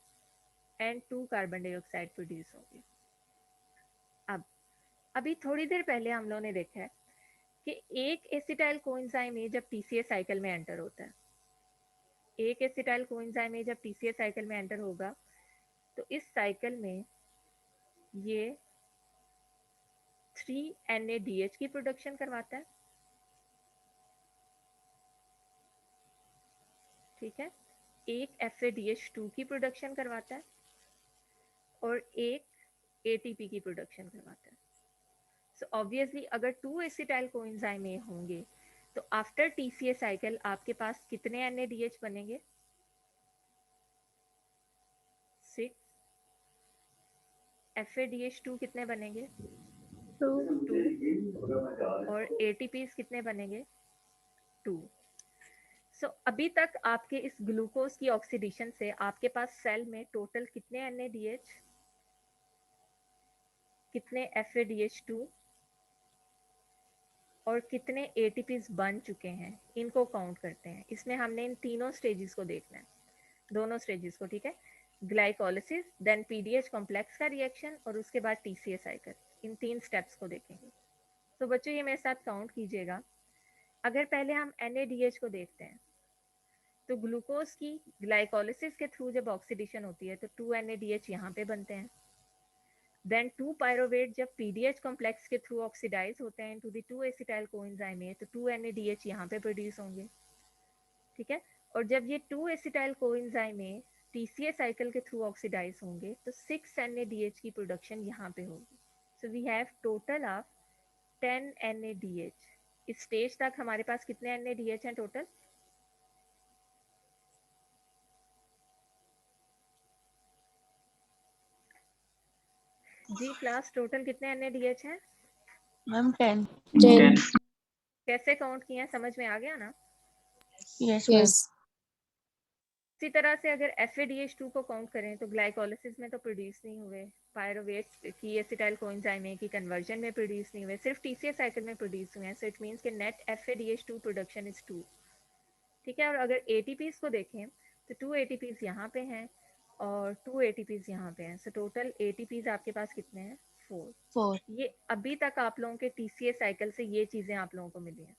and 2 carbon dioxide produce होंगे। अब अभी थोड़ी देर पहले हम लोगों ने देखा है कि एक एसिटाइल कोएंजाइम A जब TCA साइकिल में एंटर होता है, एक एसिटाइल कोएंजाइम A जब TCA साइकिल में एंटर होगा, तो इस साइकिल में ये 3NADH की प्रोडक्शन करवाता है, ठीक है, एक FADH2 की प्रोडक्शन करवाता है, और एक ATP की प्रोडक्शन करवाता है। सो ऑब्वियसली अगर 2 एसिटाइल कोएंजाइम ए होंगे, तो आफ्टर TCA साइकिल आपके पास कितने NADH बनेंगे, 6। FADH2 कितने बनेंगे, 2। और ATPs कितने बनेंगे, 2। सो अभी तक आपके इस ग्लूकोज की ऑक्सीडेशन से आपके पास सेल में टोटल कितने NADH, कितने FADH2 और कितने ATPs बन चुके हैं, इनको काउंट करते हैं। इसमें हमने इन तीनों स्टेजेस को देखना है, दोनों स्टेजेस को, ठीक है, ग्लाइकोलिसिस, देन पीडीएच कॉम्प्लेक्स का रिएक्शन, और उसके बाद TCA साइकिल, इन 3 स्टेप्स को देखेंगे। तो बच्चों ये मेरे साथ काउंट कीजिएगा। अगर पहले हम NADH को देखते हैं, तो ग्लूकोज की ग्लाइकोलिसिस के थ्रू जब ऑक्सीडेशन होती है तो 2 NADH यहाँ पे बनते हैं, देन 2 पायरोवेट जब पीडीएच कॉम्प्लेक्स के थ्रू ऑक्सीडाइज होते हैं to the 2 acetyl coenzyme A, तो 2 NADH यहाँ पे प्रोड्यूस होंगे, ठीक है। और जब ये 2 acetyl coenzyme A TCA cycle के थ्रू ऑक्सीडाइज होंगे, तो 6 NADH की प्रोडक्शन यहाँ पे होगी। So we have total of 10 NADH। इस स्टेज तक हमारे पास कितने NADH हैं टोटल, जी क्लास टोटल कितने NADH हैं मैम 10। कैसे काउंट किए हैं, समझ में आ गया ना। यस इसी तरह से अगर FADH2 को काउंट करें तो ग्लाइकोलिसिस में तो प्रोड्यूस नहीं हुए, पायरोवेट की एसिटाइल कोएंजाइम ए की कन्वर्जन में प्रोड्यूस नहीं हुए, सिर्फ TCA साइकिल में प्रोड्यूस हुए हैं। सो इट मींस कि नेट FADH2 प्रोडक्शन इज 2, ठीक है। और अगर ATPs को देखें तो 2 ATPs यहाँ पे हैं और 2 ATPs यहाँ पे हैं, सो टोटल ATPs आपके पास कितने हैं, 4। ये अभी तक आप लोगों के TCA साइकिल से ये चीजें आप लोगों को मिली हैं,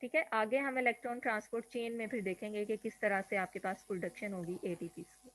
ठीक है। आगे हम इलेक्ट्रॉन ट्रांसपोर्ट चेन में फिर देखेंगे कि किस तरह से आपके पास प्रोडक्शन होगी ATPs की।